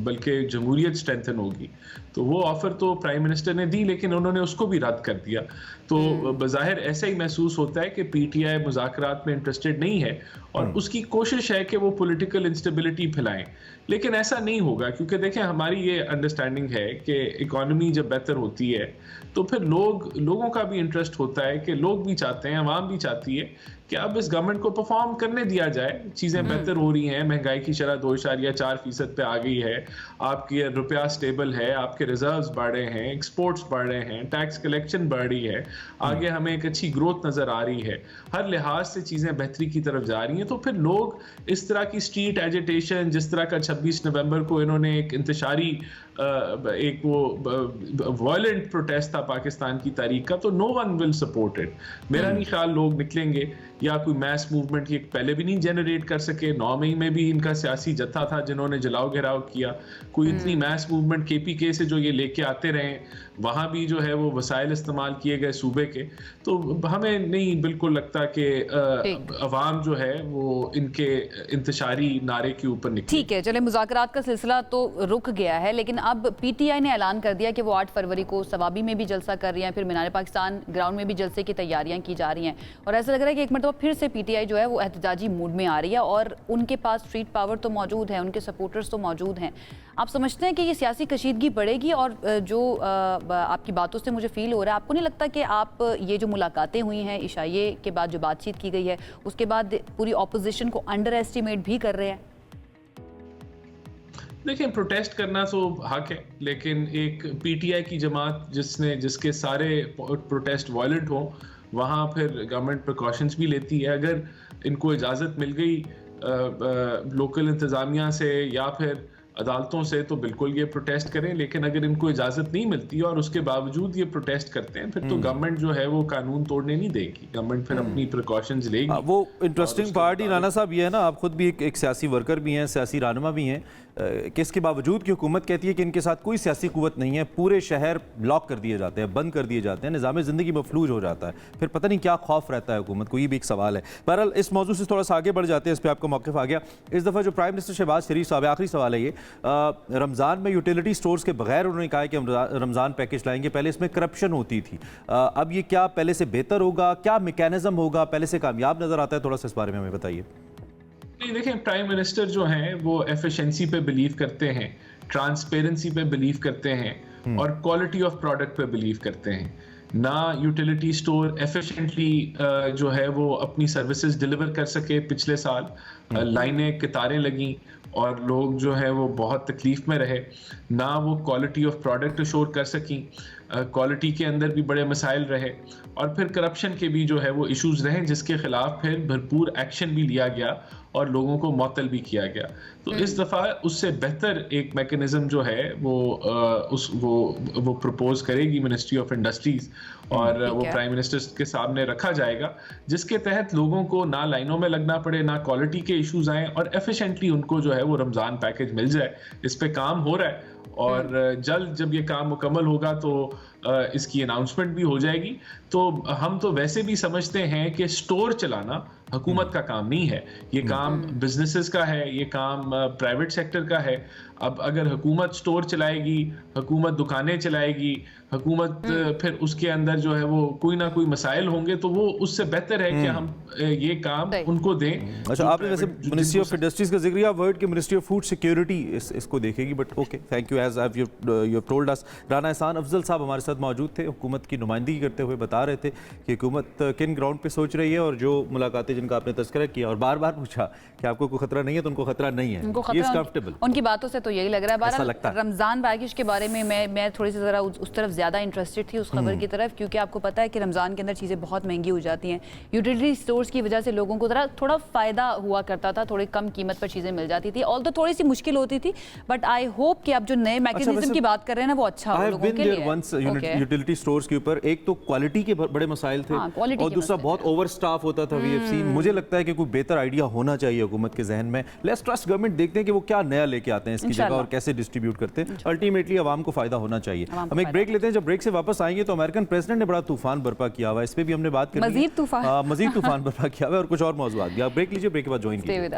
Speaker 3: बल्कि जमहूरियत स्ट्रेंथन होगी। तो वो ऑफर तो प्राइम मिनिस्टर ने दी लेकिन उन्होंने उसको भी रद्द कर दिया। तो बज़ाहिर ऐसा ही महसूस होता है कि PTI मुज़ाकरात में इंटरेस्टेड नहीं है और उसकी कोशिश है कि वो पॉलिटिकल इंस्टेबिलिटी फैलाएं, लेकिन ऐसा नहीं होगा क्योंकि देखें हमारी ये अंडरस्टैंडिंग है कि इकॉनमी जब बेहतर होती है तो फिर लोगों का भी इंटरेस्ट होता है कि लोग भी चाहते हैं, अवाम भी चाहती है कि अब इस गवर्नमेंट को परफॉर्म करने दिया जाए। चीज़ें बेहतर हो रही हैं, महंगाई की शरह 2.4% पे आ गई है, आपकी रुपया स्टेबल है, आपके रिजर्व्स बढ़ रहे हैं, एक्सपोर्ट्स बढ़ रहे हैं, टैक्स कलेक्शन बढ़ रही है, आगे हमें एक अच्छी ग्रोथ नज़र आ रही है, हर लिहाज से चीज़ें बेहतरी की तरफ जा रही हैं। तो फिर लोग इस तरह की स्ट्रीट एजिटेशन, जिस तरह का 26 नवंबर को इन्होंने एक इंतशारी एक वो वायलेंट प्रोटेस्ट था पाकिस्तान की तारीख का, तो no one will support it. मेरा नहीं ख्याल लोग निकलेंगे या कोई मैस मूवमेंट ये पहले भी नहीं जनरेट कर सके। 9 मई में भी इनका सियासी जत्था था जिन्होंने जलाओ घेराव किया, कोई इतनी मैस मूवमेंट KPK से जो ये लेके आते रहे, वहाँ भी जो है वो वसाइल इस्तेमाल किए गए सूबे के। तो हमें नहीं बिल्कुल लगता कि अवाम जो है वो इनके इंतशारी नारे के ऊपर निकले।
Speaker 2: ठीक है, चले, मुज़ाकरात का सिलसिला तो रुक गया है लेकिन अब PTI ने ऐलान कर दिया कि वो 8 फरवरी को सवाबी में भी जलसा कर रही हैं, फिर मीनार पाकिस्तान ग्राउंड में भी जलसे की तैयारियां की जा रही हैं और ऐसा लग रहा है कि एक मरतबा फिर से PTI जो है वो एहतजाजी मूड में आ रही है और उनके पास स्ट्रीट पावर तो मौजूद है, उनके सपोर्टर्स तो मौजूद हैं। आप समझते हैं कि ये सियासी कशीदगी बढ़ेगी? और जो आपकी बातों से मुझे फील हो रहा है, आपको नहीं लगता कि आप ये जो मुलाकातें हुई हैं इशाइये के बाद जो बातचीत की गई है उसके बाद पूरी ऑपोजिशन को अंडर एस्टिमेट भी कर रहे हैं?
Speaker 3: देखिए, प्रोटेस्ट करना तो हक है, लेकिन एक PTI की जमात जिसके सारे प्रोटेस्ट वायलेंट हो, वहाँ फिर गवर्नमेंट प्रिकॉशंस भी लेती है। अगर इनको इजाज़त मिल गई लोकल इंतज़ामिया से या फिर अदालतों से तो बिल्कुल ये प्रोटेस्ट करें, लेकिन अगर इनको इजाज़त नहीं मिलती और उसके बावजूद ये प्रोटेस्ट करते हैं फिर तो गवर्नमेंट जो है वो कानून तोड़ने नहीं देगी, गवर्नमेंट फिर अपनी प्रिकॉशंस लेगी।
Speaker 1: वो इंटरेस्टिंग पार्ट ही राना साहब ये है ना, आप खुद भी एक सियासी वर्कर भी हैं, सियासी रहनुमा भी हैं, कि इसके बावजूद कि हुकूमत कहती है कि इनके साथ कोई सियासी कुव्वत नहीं है, पूरे शहर ब्लॉक कर दिए जाते हैं, बंद कर दिए जाते हैं, निज़ाम ज़िंदगी मफलूज हो जाता है, फिर पता नहीं क्या खौफ रहता है हुकूमत को, ये भी एक सवाल है। बहरहाल इस मौजूद से थोड़ा सा आगे बढ़ जाते हैं, इस पर आपका मौक़िफ़ आ गया। इस दफ़ा जो प्राइम मिनिस्टर शहबाज शरीफ साहब, आखिरी सवाल है ये, रमज़ान में यूटिलिटी स्टोर्स के बगैर उन्होंने कहा है कि हम रमज़ान पैकेज लाएंगे, पहले इसमें करप्शन होती थी, अब ये क्या पहले से बेहतर होगा, क्या मैकेनिज्म होगा, पहले से कामयाब नज़र आता है? थोड़ा सा इस बारे में हमें बताइए।
Speaker 3: नहीं, देखें, प्राइम मिनिस्टर जो हैं वो एफिशिएंसी पे बिलीव करते हैं, ट्रांसपेरेंसी पे बिलीव करते हैं और क्वालिटी ऑफ प्रोडक्ट पे बिलीव करते हैं। ना यूटिलिटी स्टोर एफिशिएंटली जो है वो अपनी सर्विसेज डिलीवर कर सके। पिछले साल लाइनें, कतारें लगी और लोग जो है वो बहुत तकलीफ में रहे। ना वो क्वालिटी ऑफ प्रोडक्ट अश्योर कर सकी, क्वालिटी के अंदर भी बड़े मसाइल रहे और फिर करप्शन के भी जो है वो इश्यूज रहे, जिसके खिलाफ फिर भरपूर एक्शन भी लिया गया और लोगों को मुअत्तल भी किया गया। तो इस दफ़ा उससे बेहतर एक मैकेनिज्म जो है वो प्रपोज करेगी मिनिस्ट्री ऑफ इंडस्ट्रीज और वो प्राइम मिनिस्टर के सामने रखा जाएगा, जिसके तहत लोगों को ना लाइनों में लगना पड़े, ना क्वालिटी के इश्यूज आए और एफिशिएंटली उनको जो है वो रमज़ान पैकेज मिल जाए। इस पे काम हो रहा है और जल्द जब ये काम मुकम्मल होगा तो इसकी अनाउंसमेंट भी हो जाएगी। तो हम तो वैसे भी समझते हैं कि स्टोर चलाना हुकूमत का काम नहीं है, ये काम बिजनेसेस का है, ये काम प्राइवेट सेक्टर का है। अब अगर हुकूमत स्टोर चलाएगी, हुकूमत दुकानें चलाएगी, हुकूमत फिर उसके अंदर जो है वो कोई ना कोई मसाइल होंगे, तो वो उससे बेहतर है कि हम ये काम उनको दें।
Speaker 1: अच्छा, आपने वैसे मिनिस्ट्री ऑफ इंडस्ट्रीज का जिक्र किया, वर्ड की मिनिस्ट्री ऑफ फूड सिक्योरिटी इसको देखेगी, but okay, thank you as you have told us. Rana Ehsan Afzal साहब हमारे साथ मौजूद थे, हुकूमत की नुमाइंदगी करते हुए बता रहे थे कि हुकूमत किन ग्राउंड पे सोच रही है और जो मुलाकातें जिनका आपने तज़किरा किया और बार बार पूछा कि आपको कोई खतरा नहीं है, तो उनको खतरा नहीं है, ये कंफर्टेबल
Speaker 2: उनकी बातों से तो यही लग रहा है। रमजान पैकेज के बारे में मैं थोड़ी सी जरा उस तरफ ज्यादा इंटरेस्टेड थी, उस खबर की तरफ, क्योंकि आपको पता है कि रमजान के अंदर चीजें बहुत महंगी हो जाती हैं। यूटिलिटी स्टोर्स की वजह से लोगों को थोड़ा फायदा हुआ करता था, थोड़ी कम कीमत पर चीजें मिल जाती थी, ऑल्दो थोड़ी सी मुश्किल होती थी, बट आई होप कि अब जो नए मैकेनिज्म की बात कर रहे हैं ना वो अच्छा हो लोगों के लिए।
Speaker 1: यूटिलिटी स्टोर्स के ऊपर एक तो क्वालिटी के बड़े मसाइल थे और दूसरा बहुत ओवर स्टाफ होता था वीएफसी। मुझे लगता है कि कोई बेहतर आइडिया होना चाहिए हुकूमत के जहन में। लेट्स ट्रस्ट गवर्नमेंट, देखते हैं कि वो क्या नया लेके आते हैं इसकी जगह और कैसे डिस्ट्रीब्यूट करते हैं। अल्टीमेटली आवाम को फायदा होना चाहिए। हम एक ब्रेक लेते हैं, जब ब्रेक से वापस आएंगे तो अमेरिकन प्रेसिडेंट ने बड़ा तूफान बर्पा किया हुआ है, इस पे भी हमने बात करी, मजीद तूफान बर्पा किया हुआ है और कुछ और मौजूद भी। आप ब्रेक लीजिए, ब्रेक के बाद ज्वाइन कीजिए।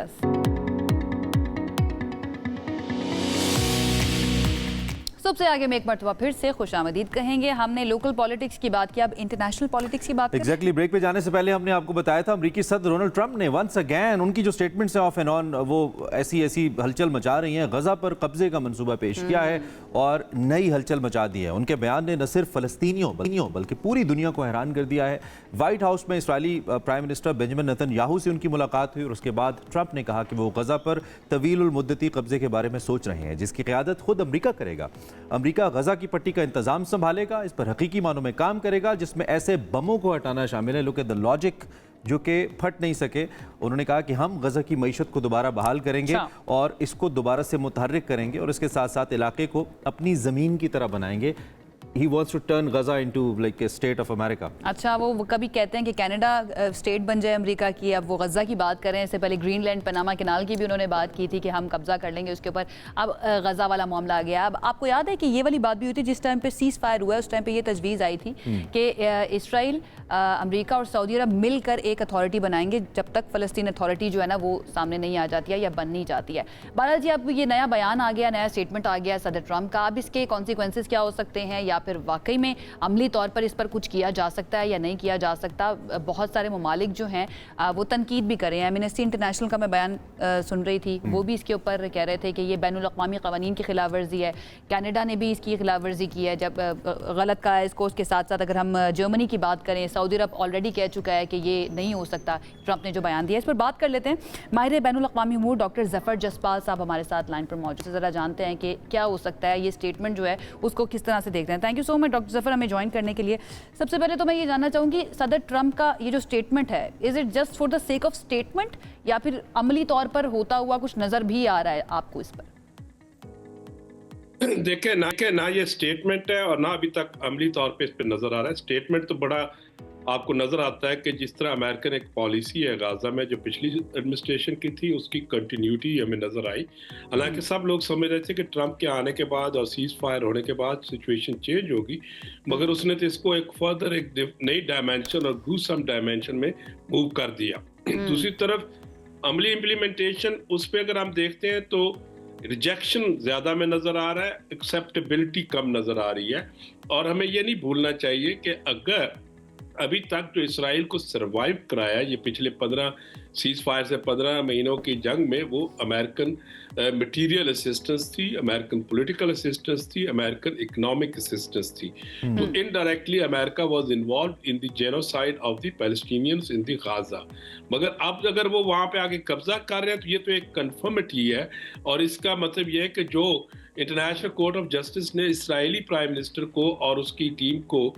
Speaker 2: सबसे आगे में एक मरतबा फिर से खुशामदीद कहेंगे। हमने लोकल पॉलिटिक्स की बात की, अब इंटरनेशनल पॉलिटिक्स की बात
Speaker 1: एग्जैक्टली। ब्रेक पे जाने से पहले हमने आपको बताया था अमेरिकी सदर डोनाल्ड ट्रंप ने वंस अगेन उनकी जो स्टेटमेंट्स हैं ऑफ एंड ऑन वो ऐसी हलचल मचा रही हैं। गजा पर कब्जे का मंसूबा पेश किया है और नई हलचल मचा दी है। उनके बयान ने न सिर्फ फलस्तीनियों बल्कि पूरी दुनिया को हैरान कर दिया है। व्हाइट हाउस में Israeli prime minister Benjamin Netanyahu से उनकी मुलाकात हुई और उसके बाद ट्रंप ने कहा कि वो गजा पर तवील मुद्दती कब्जे के बारे में सोच रहे हैं, जिसकी क़यादत खुद अमरीका करेगा। अमरीका गजा की पट्टी का इंतजाम संभालेगा, इस पर हकीकी मानों में काम करेगा, जिसमें ऐसे बमों को हटाना शामिल है। लुक एट द लॉजिक, जो कि फट नहीं सके। उन्होंने कहा कि हम गजा की मईशत को दोबारा बहाल करेंगे और इसको दोबारा से मुतहर्रिक करेंगे और इसके साथ साथ इलाके को अपनी ज़मीन की तरह बनाएंगे। He wants to turn Gaza into like a state of America.
Speaker 2: अच्छा, वो कभी कहते हैं कि कनाडा स्टेट बन जाए अमेरिका की, अब वो गजा की बात करें। इससे पहले ग्रीनलैंड, पनामा कैनाल की भी उन्होंने बात की थी कि हम कब्जा कर लेंगे उसके ऊपर। अब गजा वाला मामला आ गया। अब आपको याद है कि ये वाली बात भी हुई थी जिस टाइम पे सीज फायर हुआ है, उस टाइम पे ये तजवीज़ आई थी कि इसराइल, अमेरिका और सऊदी अरब मिलकर एक अथॉरिटी बनाएंगे जब तक फ़लस्तीन अथॉरिटी जो है ना वो सामने नहीं आ जाती है या बन नहीं जाती है। बहरहाल जी, अब ये नया बयान आ गया, नया स्टेटमेंट आ गया सदर ट्रंप का। अब इसके कॉन्सिक्वेंसेस क्या हो सकते हैं या फिर वाकई में अमली तौर पर इस पर कुछ किया जा सकता है या नहीं किया जा सकता। बहुत सारे ममालिक जो हैं वो तनकीद भी कर रहे हैं। एमनेस्टी इंटरनेशनल का मैं बयान सुन रही थी, वो भी इसके ऊपर कह रहे थे कि ये बैनुल अक़वामी क़वानीन की खिलाफ वर्जी है। कनाडा ने भी इसकी खिलाफ वर्जी की है जब गलत कहा है इसको। उसके साथ साथ अगर हम जर्मनी की बात करें, सऊदी अरब ऑलरेडी कह चुका है कि ये नहीं हो सकता, ट्रंप ने जो बयान दिया। इस पर बात कर लेते हैं। माहिर बैनुल अक़वामी उमूर डॉक्टर ज़फ़र जसपाल साहब हमारे साथ लाइन पर मौजूद है। ज़रा जानते हैं कि क्या हो सकता है, ये स्टेटमेंट जो है उसको किस तरह से देखते हैं। Thank you so much doctor Zafar हमें ज्वाइन करने के लिए। सबसे पहले तो मैं ये जानना चाहूँगी, सदर ट्रंप का ये जो स्टेटमेंट है, is it just for the sake of statement या फिर अमली तौर पर होता हुआ कुछ नजर भी आ रहा है आपको इस पर?
Speaker 4: देखें ना ये स्टेटमेंट है और ना अभी तक अमली तौर पे इस पे नजर आ रहा है। स्टेटमेंट तो बड़ा आपको नजर आता है कि जिस तरह अमेरिकन एक पॉलिसी है गाजा में जो पिछली एडमिनिस्ट्रेशन की थी, उसकी कंटिन्यूटी हमें नजर आई। हालांकि सब लोग समझ रहे थे कि ट्रंप के आने के बाद और सीज फायर होने के बाद सिचुएशन चेंज होगी, मगर उसने तो इसको एक फर्दर एक नई डायमेंशन और ग्रूसम डायमेंशन में मूव कर दिया। दूसरी तरफ अमली इम्प्लीमेंटेशन, उस पर अगर हम देखते हैं तो रिजेक्शन ज्यादा में नजर आ रहा है, एक्सेप्टेबिलिटी कम नजर आ रही है। और हमें ये नहीं भूलना चाहिए कि अगर अभी तक जो इसराइल को सरवाइव कराया ये पिछले 15 सीज फायर से 15 महीनों की जंग में, वो अमेरिकन मटेरियल असिस्टेंस थी, अमेरिकन पॉलिटिकल असिस्टेंस थी, अमेरिकन इकोनॉमिक असिस्टेंस थी। तो indirectly America was involve in the genocide of the Palestinians in the Gaza. मगर अब अगर वो वहां पे आके कब्जा कर रहे हैं तो ये तो एक कन्फर्मिटी है। और इसका मतलब ये है कि जो इंटरनेशनल कोर्ट ऑफ जस्टिस ने इसराइली प्राइम मिनिस्टर को और उसकी टीम को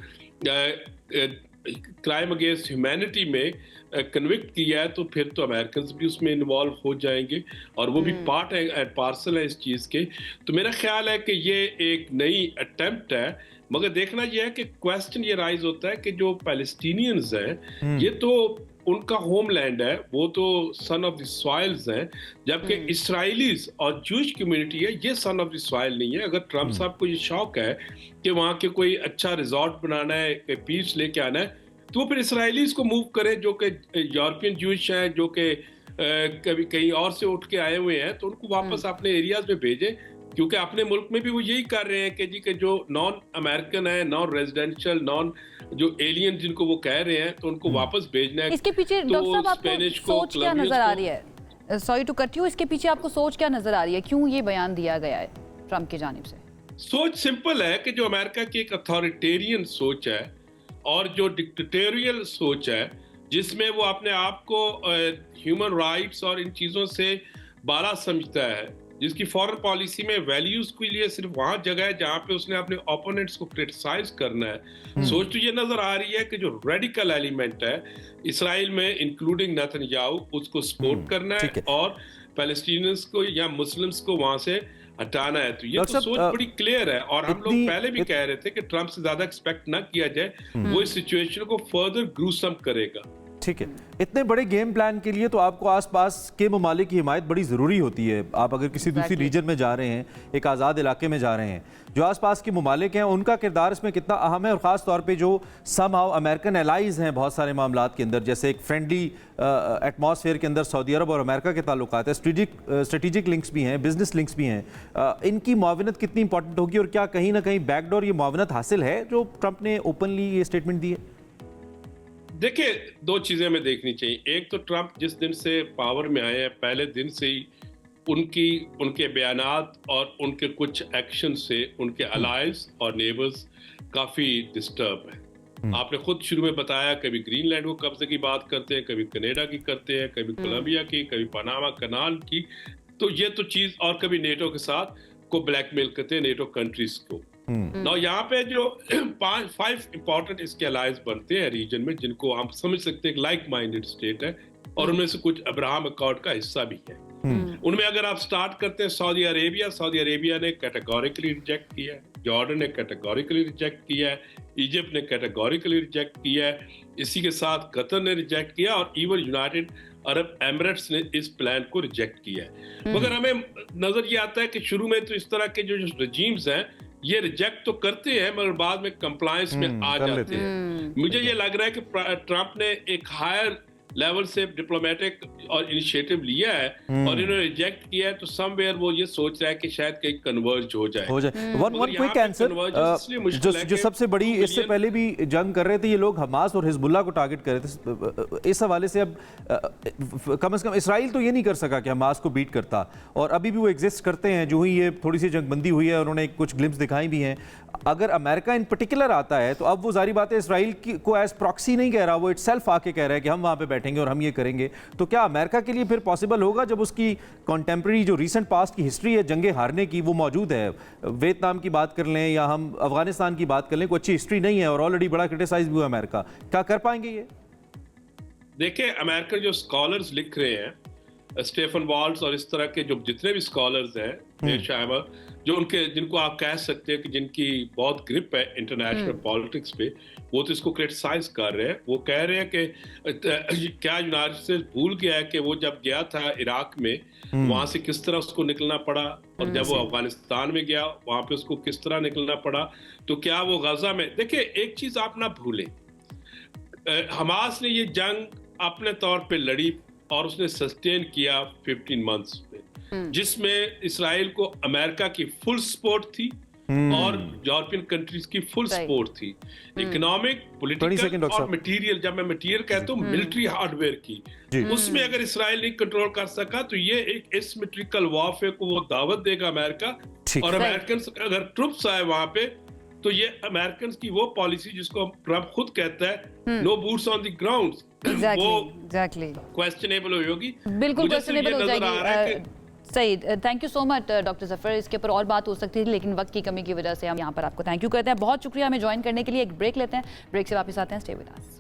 Speaker 4: क्राइम अगेंस्ट ह्यूमैनिटी में कन्विक्ट किया है, तो फिर तो अमेरिकन भी उसमें इन्वॉल्व हो जाएंगे और वो भी पार्ट एंड पार्सल है इस चीज़ के। तो मेरा ख्याल है कि ये एक नई अटेम्प्ट है। मगर देखना यह है कि क्वेश्चन ये राइज होता है कि जो पैलेस्टीनियंस हैं ये तो उनका होमलैंड है, वो तो सन ऑफ द सॉइल्स हैं, जबकि इसराइलीज और जूश कम्युनिटी है ये सन ऑफ द सॉइल नहीं है। अगर ट्रम्प साहब को ये शौक है कि वहाँ के कोई अच्छा रिजॉर्ट बनाना है, पीस लेके आना है, तो वो फिर इसराइलीज को मूव करें जो कि यूरोपियन जूश हैं, जो कि कभी कहीं और से उठ के आए हुए हैं, तो उनको वापस अपने एरियाज में भेजें। क्योंकि अपने मुल्क में भी वो यही कर रहे हैं कि जी के जो नॉन अमेरिकन है, नॉन रेजिडेंशियल, नॉन जो एलियन जिनको वो कह रहे हैं, तो उनको वापस भेजना है।
Speaker 2: इसके पीछे
Speaker 4: तो
Speaker 2: डॉक्टर साहब आपको
Speaker 4: स्पेनिश को,
Speaker 2: सोच क्या नजर आ रही है? सॉरी टू कट यू, इसके पीछे आपको सोच क्या नजर आ रही है? क्यों ये बयान दिया गया है ट्रम्प की जानिब से?
Speaker 4: सोच सिंपल है कि जो अमेरिका की एक अथॉरिटेरियन सोच है और जो डिक्टेटोरियल सोच है, जिसमें वो अपने आप को ह्यूमन राइट्स और इन चीज़ों से बाला समझता है, जिसकी फॉरेन पॉलिसी में वैल्यूज के लिए सिर्फ वहां जगह है जहां पे उसने अपने ओपोनेंट्स को क्रिटिसाइज करना है। सोच तो ये नजर आ रही है कि जो रेडिकल एलिमेंट है इसराइल में, इंक्लूडिंग नेतन्याहू, उसको सपोर्ट करना है और पैलेस्टीनियंस को या मुस्लिम्स को वहां से हटाना है। तो ये तो सोच बड़ी क्लियर है और हम लोग पहले भी कह रहे थे कि ट्रम्प से ज्यादा एक्सपेक्ट ना किया जाए, वो इस सिचुएशन को फर्दर ग्रूसम करेगा।
Speaker 1: ठीक है, इतने बड़े गेम प्लान के लिए तो आपको आसपास के ममालिक की हिमायत बड़ी ज़रूरी होती है। आप अगर किसी दूसरी रीजन में जा रहे हैं, एक आज़ाद इलाके में जा रहे हैं, जो आसपास के ममालिक हैं उनका किरदार इसमें कितना अहम है, और ख़ास तौर पे जो समहाउ अमेरिकन एलाइज हैं बहुत सारे मामलात के अंदर, जैसे एक फ्रेंडली एटमॉस्फेयर के अंदर सऊदी अरब और अमेरिका के ताल्लुकात है, स्ट्रेटिजिक लिंक्स भी हैं, बिजनेस लिंक्स भी हैं, इनकी मुआवनत कितनी इंपॉर्टेंट होगी और क्या कहीं ना कहीं बैकडोर ये मुआवनत हासिल है जो ट्रंप ने ओपनली ये स्टेटमेंट दी है?
Speaker 4: देखिए, दो चीजें हमें देखनी चाहिए। एक तो ट्रंप जिस दिन से पावर में आए हैं, पहले दिन से ही उनके बयानात और उनके कुछ एक्शन से उनके अलायंस और नेबर्स काफी डिस्टर्ब है। आपने खुद शुरू में बताया, कभी ग्रीनलैंड को कब्जे की बात करते हैं, कभी कनाडा की करते हैं, कभी कोलंबिया की, कभी पनामा कनाल की, तो ये तो चीज, और कभी नेटो के साथ को ब्लैकमेल करते हैं, नेटो कंट्रीज को। ना यहाँ पे जो 5 इंपॉर्टेंट इसके अलायंस बनते हैं रीजन में, जिनको हम समझ सकते हैं लाइक माइंडेड स्टेट है, और उनमें से कुछ अब्राहम अकॉर्ड का हिस्सा भी है। उनमें अगर आप स्टार्ट करते हैं सऊदी अरेबिया ने कैटेगोरिकली रिजेक्ट किया है, जॉर्डन ने कैटेगोरिकली रिजेक्ट किया है, इजिप्ट ने कैटेगोरिकली रिजेक्ट किया है, इसी के साथ कतर ने रिजेक्ट किया, और इवन यूनाइटेड अरब एमिरेट्स ने इस प्लान को रिजेक्ट किया है। मगर हमें नजर ये आता है कि शुरू में तो इस तरह के जो रजीम्स हैं ये रिजेक्ट तो करते हैं, मगर बाद में कंप्लायंस में आ जाते हैं। मुझे ये लग रहा है कि ट्रंप ने एक हायर लेवल से डिप्लोमेटिक और इनिशिएटिव लिया है और इन्होंने रिजेक्ट किया है, तो समवेयर वो ये सोच रहा है कि शायद कहीं कन्वर्ज हो जाए।
Speaker 1: वन क्विक आंसर, जो सबसे बड़ी, इससे पहले भी जंग कर रहे थे ये लोग, हमास और हिजबुल्लाह को टारगेट कर रहे थे। इस हवाले से अब कम से कम इसराइल तो ये नहीं कर सका कि हमास को बीट करता, और अभी भी वो एग्जिस्ट करते हैं। जो ही ये थोड़ी सी जंगबंदी हुई है, उन्होंने कुछ ग्लिम्स दिखाई भी हैं। अगर अमेरिका इन पर्टिकुलर आता है तो अब वो जारी बात है इसराइल को एज प्रॉक्सी नहीं कह रहा, वो इटसेल्फ आके कह रहा है कि हम वहाँ पे बैठेंगे और हम ये करेंगे। तो क्या अमेरिका के लिए फिर पॉसिबल होगा, जब उसकी कॉन्टेम्प्रेरी जो रीसेंट पास्ट की हिस्ट्री है जंगे हारने की वो मौजूद है? वियतनाम की बात कर लें या हम अफगानिस्तान की बात कर लें, कोई अच्छी हिस्ट्री नहीं है और ऑलरेडी बड़ा क्रिटिसाइज भी हुआ अमेरिका। क्या कर पाएंगे ये?
Speaker 4: देखिए, अमेरिका जो स्कॉलर्स लिख रहे हैं, स्टेफन वॉल्स और इस तरह के जो जितने भी स्कॉलर्स हैं, जो जिनको आप कह सकते हैं कि जिनकी बहुत ग्रिप है इंटरनेशनल पॉलिटिक्स पे, वो तो इसको क्रिटिसाइज कर रहे हैं। वो कह रहे हैं कि क्या यूनाइटेड स्टेट्स भूल गया है कि वो जब गया था इराक में, वहां से किस तरह उसको निकलना पड़ा, और जब वो अफगानिस्तान में गया वहां पे उसको किस तरह निकलना पड़ा। तो क्या वो गाजा में, देखिए एक चीज आप ना भूलें, हमास ने ये जंग अपने तौर पे लड़ी और उसने सस्टेन किया 15 मंथ्स में। जिसमें इसराइल को अमेरिका की फुल सपोर्ट थी और यूरोपियन कंट्रीज की फुल सपोर्ट थी, इकोनॉमिक, पॉलिटिकल और मटेरियल। जब मैं मटेरियल कहता हूँ, मिलिट्री हार्डवेयर की, उसमें अगर इसराइल नहीं कंट्रोल कर सका तो ये एक एसिमेट्रिकल वॉरफेयर को वो दावत देगा अमेरिका, और अमेरिकन अगर ट्रुप्स आए वहां पे तो ये अमेरिकन की वो पॉलिसी जिसको ट्रम्प खुद कहता है, no boots on the ground, वो क्वेश्चनेबल होगी,
Speaker 2: बिल्कुल क्वेश्चनेबल हो जाएगी। सही, thank you so much doctor Zafar. इसके ऊपर और बात हो सकती थी लेकिन वक्त की कमी की वजह से हम यहाँ पर आपको थैंक यू करते हैं। बहुत शुक्रिया हमें ज्वाइन करने के लिए। एक ब्रेक लेते हैं, ब्रेक से वापस आते हैं। Stay with us.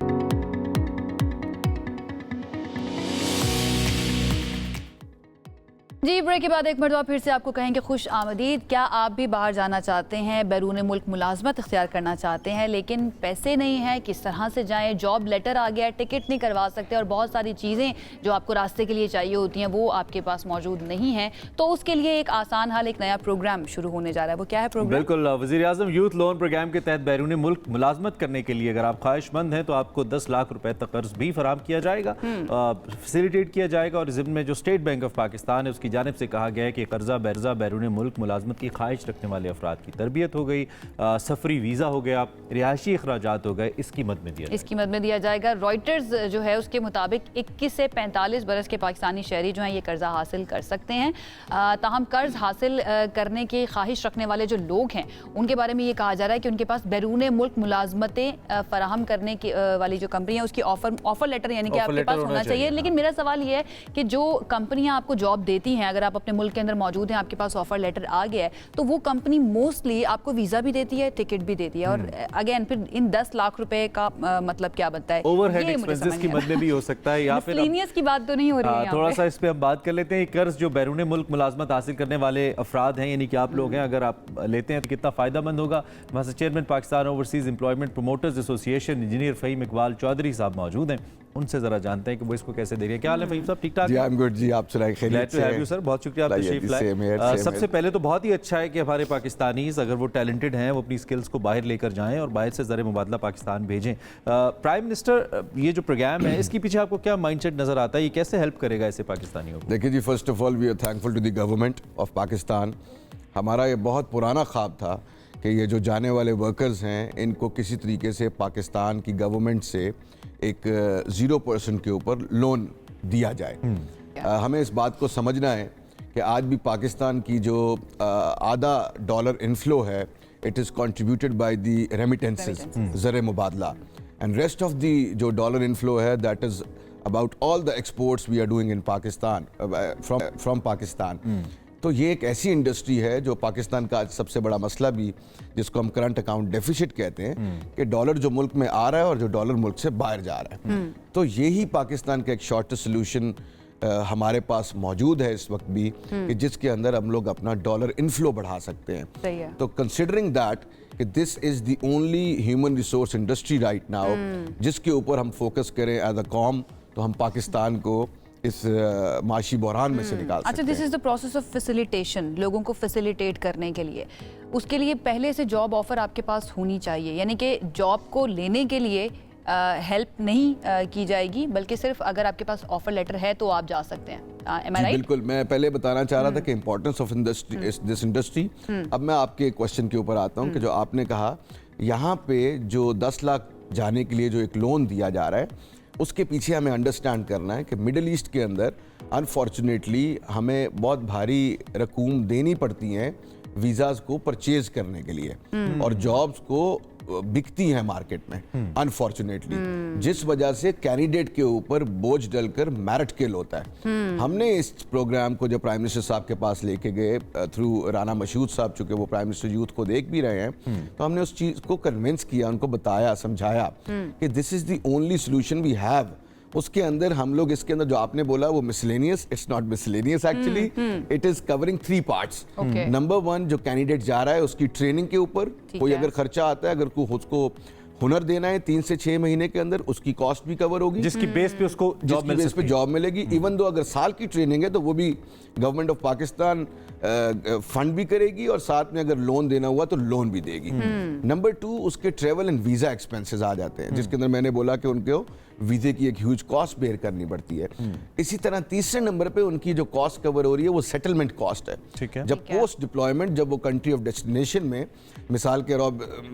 Speaker 2: जी, ब्रेक के बाद एक मरतबा फिर से आपको कहेंगे खुश आमदीद। क्या आप भी बाहर जाना चाहते हैं, बैरून मुल्क मुलाजमत इख्तियार करना चाहते हैं लेकिन पैसे नहीं हैं, किस तरह से जाएं, जॉब लेटर आ गया, टिकट नहीं करवा सकते और बहुत सारी चीज़ें जो आपको रास्ते के लिए चाहिए होती हैं वो आपके पास मौजूद नहीं है, तो उसके लिए एक आसान हल, एक नया प्रोग्राम शुरू होने जा रहा है। वो क्या है प्रोग्राम?
Speaker 1: बिल्कुल, वज़ीर-ए-आज़म यूथ लोन प्रोग्राम के तहत बैरून मुल्क मुलाजमत करने के लिए अगर आप ख्वाहिशमंद हैं तो आपको 10 लाख रुपए तक कर्ज भी फराहम किया जाएगा, फैसिलिटेट किया जाएगा। और ज़िम्मे में जो स्टेट बैंक ऑफ पाकिस्तान है उसकी जानिब से कहा गया है कि कर्जा बैरजा बैरून मुल्क मुलाजमत की ख्वाहिश रखने वाले अफराद की तरबियत हो गई, सफरी वीज़ा हो गया, रिहायशी अखराजात हो गए, इसकी मद में दिया जाएगा। रॉयटर्स जो है उसके मुताबिक 21 से 45 बरस के पाकिस्तानी शहरी जो हैं ये कर्जा हासिल कर सकते हैं। ताहम कर्ज हासिल करने की ख्वाहिश रखने वाले जो लोग हैं उनके बारे में ये कहा जा रहा है कि उनके पास बैरून मुल्क मुलाजमतें फराहम करने की वाली जो कंपनी है उसकी ऑफर लेटर यानी कि आपके पास होना चाहिए। लेकिन मेरा सवाल ये है कि जो कंपनियां आपको जॉब देती हैं, अगर आप अपने मुल्क के अंदर मौजूद हैं, आपके पास ऑफर लेटर आ गया है, तो वो कंपनी मोस्टली आपको वीजा भी देती है, टिकट भी देती है। और अगेन फिर इन 10 लाख रुपए का मतलब क्या बनता है? ओवरहेड एक्सपेंसेस की मद में भी हो सकता है, या फिर
Speaker 2: मिसलेनियस की बात तो नहीं हो रही है।
Speaker 1: थोड़ा सा इस पे हम बात कर लेते हैं। कर्ज जो बैरून मुल्क मुलाजमत हासिल करने वाले अफराद हैं, यानी कि आप लोग हैं, अगर आप लेते हैं तो कितना फायदेमंद होगा? वहाँ से chairman Pakistan overseas employment promoters association engineer Faheem Iqbal Chaudhry साहब मौजूद हैं, उनसे जरा जानते हैं कि वो इसको कैसे देखें। क्या हाल है फ़हीम साहब, ठीक ठाक?
Speaker 5: जी, आई एम गुड जी, आप सुनाइए? खैरियत से हैं?
Speaker 1: सर, बहुत शुक्रिया आप तशरीफ लाए। सबसे पहले तो बहुत ही अच्छा है कि हमारे पाकिस्तानीज़ अगर वो टैलेंटेड हैं वो अपनी स्किल्स को बाहर लेकर जाएं और बाहर से ज़र मुबादला पाकिस्तान भेजें। प्राइम मिनिस्टर, ये जो प्रोग्राम है इसके पीछे आपको क्या माइंडसेट नज़र आता है, ये कैसे हेल्प करेगा ऐसे पाकिस्तानियों को?
Speaker 5: देखिए जी, first of all we are thankful to the government of Pakistan. हमारा ये बहुत पुराना ख्वाब था कि ये जो जाने वाले वर्कर्स हैं इनको किसी तरीके से पाकिस्तान की गवर्नमेंट से एक 0% के ऊपर लोन दिया जाए। हमें इस बात को समझना है कि आज भी पाकिस्तान की जो आधा डॉलर इनफ्लो है, it is contributed by the remittances, ज़र मुबादला, एंड रेस्ट ऑफ द जो डॉलर इनफ्लो है that is about all the exports we are doing in Pakistan, from Pakistan. तो ये एक ऐसी इंडस्ट्री है जो पाकिस्तान का आज सबसे बड़ा मसला भी, जिसको हम करंट अकाउंट डेफिसिट कहते हैं, कि डॉलर जो मुल्क में आ रहा है और जो डॉलर मुल्क से बाहर जा रहा है। तो यही पाकिस्तान का एक शॉर्टेस्ट सोल्यूशन हमारे पास मौजूद है इस वक्त भी, कि जिसके अंदर हम लोग अपना डॉलर इनफ्लो बढ़ा सकते हैं। तो कंसिडरिंग दैट कि this is the only human resource industry right now जिसके ऊपर हम फोकस करें एज अ कॉम, तो हम पाकिस्तान को इस माशी बहरान में से निकाल सकते हैं।
Speaker 2: अच्छा, this is the process of facilitation, लोगों को फैसिलिटेट करने के लिए। उसके लिए पहले से जॉब ऑफर आपके पास होनी चाहिए, यानी कि जॉब को लेने के लिए हेल्प नहीं की जाएगी, बल्कि सिर्फ अगर आपके पास ऑफर लेटर है तो आप जा सकते हैं। Am I right?
Speaker 5: बिल्कुल, मैं पहले बताना चाह रहा था कि इंपॉर्टेंस ऑफ दिस इंडस्ट्री। अब मैं आपके क्वेश्चन के ऊपर आता हूँ कि जो आपने कहा, यहाँ पे जो 10 लाख जाने के लिए जो एक लोन दिया जा रहा है, उसके पीछे हमें अंडरस्टैंड करना है कि मिडिल ईस्ट के अंदर अनफॉर्चुनेटली हमें बहुत भारी रकूम देनी पड़ती हैं वीज़ाज़ को परचेज करने के लिए, और जॉब्स को बिकती हैं मार्केट में अनफॉर्चुनेटली, जिस वजह से कैंडिडेट के ऊपर बोझ डलकर मेरिट किल होता है। हमने इस प्रोग्राम को जब प्राइम मिनिस्टर साहब के पास लेके गए थ्रू राना मशहूद साहब, चूंकि वो प्राइम मिनिस्टर यूथ को देख भी रहे हैं, तो हमने उस चीज़ को कन्विंस किया, उनको बताया, समझाया कि this is the only solution we have. उसके अंदर हम लोग, इसके अंदर जो आपने बोला वो miscellaneous, it's not miscellaneous actually, it is covering 3 parts. Number 1, जो कैंडिडेट जा रहा है उसकी ट्रेनिंग के ऊपर कोई अगर खर्चा आता है, अगर उसको हुनर देना है 3 से 6 महीने के अंदर, उसकी कॉस्ट भी कवर होगी,
Speaker 1: जिसकी बेस पे उसको
Speaker 5: जॉब मिलेगी। इवन दो अगर साल की ट्रेनिंग है तो वो भी गवर्नमेंट ऑफ पाकिस्तान फंड भी करेगी, और साथ में अगर लोन देना हुआ तो लोन भी देगी। नंबर 2, उसके ट्रेवल एंड वीजा एक्सपेंसेस आ जाते हैं, जिसके अंदर मैंने बोला कि उनको वीज़े की एक ह्यूज कॉस्ट बेयर करनी पड़ती है। इसी तरह तीसरे नंबर पे उनकी जो कॉस्ट कवर हो रही है वो सेटलमेंट कॉस्ट है।
Speaker 1: ठीक है।
Speaker 5: जब पोस्ट डिप्लॉयमेंट, जब वो कंट्री ऑफ डेस्टिनेशन में, मिसाल के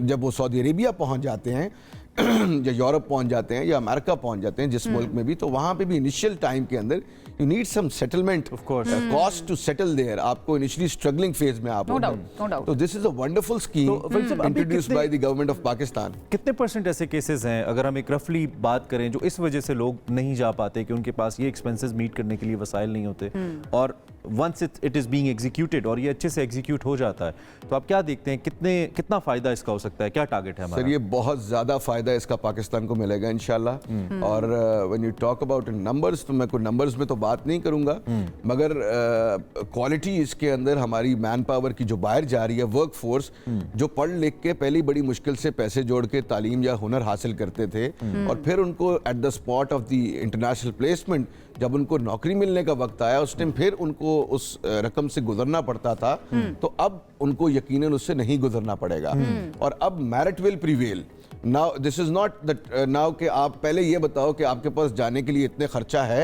Speaker 5: जब वो सऊदी अरेबिया पहुंच जाते हैं या यूरोप पहुंच जाते हैं या अमेरिका पहुंच जाते हैं, जिस मुल्क में भी, तो वहां पे भी इनिशियल टाइम के अंदर you need some settlement
Speaker 1: Of course.
Speaker 5: Cost to settle there. आपको इनिशियली स्ट्रगलिंग फेज में आप
Speaker 2: No
Speaker 5: होते
Speaker 2: doubt,
Speaker 5: हैं।
Speaker 2: no doubt.
Speaker 5: तो this is a wonderful scheme
Speaker 1: तो वैसे अभी
Speaker 5: इंट्रोड्यूस्ड
Speaker 1: कितने-
Speaker 5: by the government of Pakistan.
Speaker 1: कितने परसेंट ऐसे केसेस हैं, अगर हम एक रफली बात करें, जो इस वजह से लोग नहीं जा पाते कि उनके पास ये एक्सपेंसेस मीट करने के लिए वसाइल नहीं होते, और once it is being executed और ये अच्छे से एग्जीक्यूट हो जाता है, तो आप क्या देखते हैं कितना फ़ायदा इसका हो सकता है, क्या टारगेट है हमारा?
Speaker 5: सर, ये बहुत ज़्यादा फ़ायदा इसका पाकिस्तान को मिलेगा इंशाल्लाह। और when you talk about numbers, तो मैं कोई नंबर्स में तो बात नहीं करूंगा, मगर क्वालिटी इसके अंदर हमारी मैन पावर की जो बाहर जा रही है, वर्क फोर्स जो पढ़ लिख के पहली बड़ी मुश्किल से पैसे जोड़ के तालीम या हुनर हासिल करते थे, और फिर उनको at the spot of the international placement जब उनको नौकरी मिलने का वक्त आया, उस टाइम फिर उनको उस रकम से गुजरना पड़ता था, तो अब उनको यकीनन उससे नहीं गुजरना पड़ेगा। और अब merit will prevail. Now this is not that now कि आप पहले ये बताओ कि आपके पास जाने के लिए इतने खर्चा है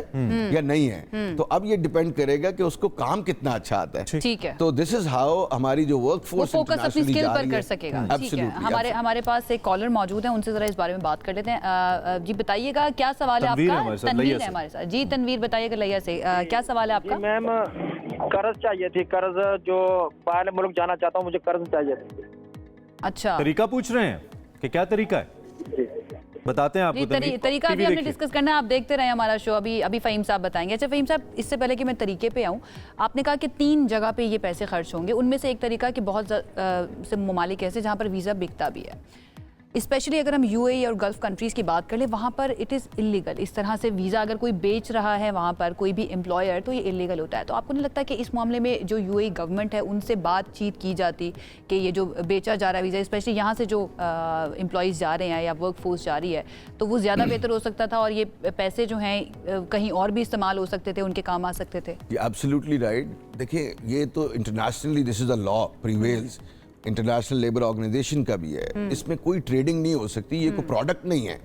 Speaker 5: या नहीं है, तो अब ये डिपेंड करेगा कि उसको काम कितना अच्छा आता है।
Speaker 2: ठीक है,
Speaker 5: तो दिस इज हाउ हमारी जो वर्क
Speaker 2: वो
Speaker 5: फोर्स
Speaker 2: फोकस अपनी स्किल पर कर सकेगा। ठीक है, हमारे पास एक कॉलर मौजूद है, उनसे जरा इस बारे में बात कर लेते हैं। जी बताइएगा, क्या सवाल है
Speaker 1: तनवीर है
Speaker 2: आपका?
Speaker 1: हमारे साथ,
Speaker 2: तनवीर
Speaker 1: लैया
Speaker 2: है
Speaker 1: से।
Speaker 2: हमारे साथ। जी तनवीर बताइएगा लैया से, क्या सवाल है आपका?
Speaker 6: मैम, कर्ज चाहिए थी, कर्ज जो बाहर मुल्क जाना चाहता हूँ, मुझे कर्ज चाहिए था।
Speaker 2: अच्छा,
Speaker 1: तरीका पूछ रहे हैं कि क्या तरीका है, बताते हैं आपको।
Speaker 2: जी
Speaker 1: तनवीर,
Speaker 2: तरीका
Speaker 1: टीवी
Speaker 2: अभी हमने
Speaker 1: देखिए।
Speaker 2: डिस्कस करना है, आप देखते रहे हमारा शो। अभी फ़हीम साहब बताएंगे। अच्छा फ़हीम साहब, इससे पहले कि मैं तरीके पे आऊँ, आपने कहा कि 3 जगह पे ये पैसे खर्च होंगे, उनमें से एक तरीका कि बहुत से ममालिक ऐसे जहाँ पर वीज़ा बिकता भी है, स्पेशली अगर हम यूएई और गल्फ कंट्रीज़ की बात कर ले, वहाँ पर इट इज़ इलीगल। इस तरह से वीज़ा अगर कोई बेच रहा है वहाँ पर, कोई भी एम्प्लॉयर, तो ये इलीगल होता है। तो आपको नहीं लगता कि इस मामले में जो यूएई गवर्नमेंट है उनसे बातचीत की जाती कि ये जो बेचा जा रहा है वीज़ा, स्पेशली यहाँ से जो एम्प्लॉयज़ जा रहे हैं या वर्क फोर्स जा रही है, तो वो ज़्यादा बेहतर हो सकता था और ये पैसे जो हैं कहीं और भी इस्तेमाल हो सकते थे, उनके काम आ सकते थे?
Speaker 5: Absolutely right. देखिए, ये तो internationally this is a law prevails, international labour organisation का भी है। इसमें कोई ट्रेडिंग नहीं हो सकती, ये कोई प्रोडक्ट नहीं है।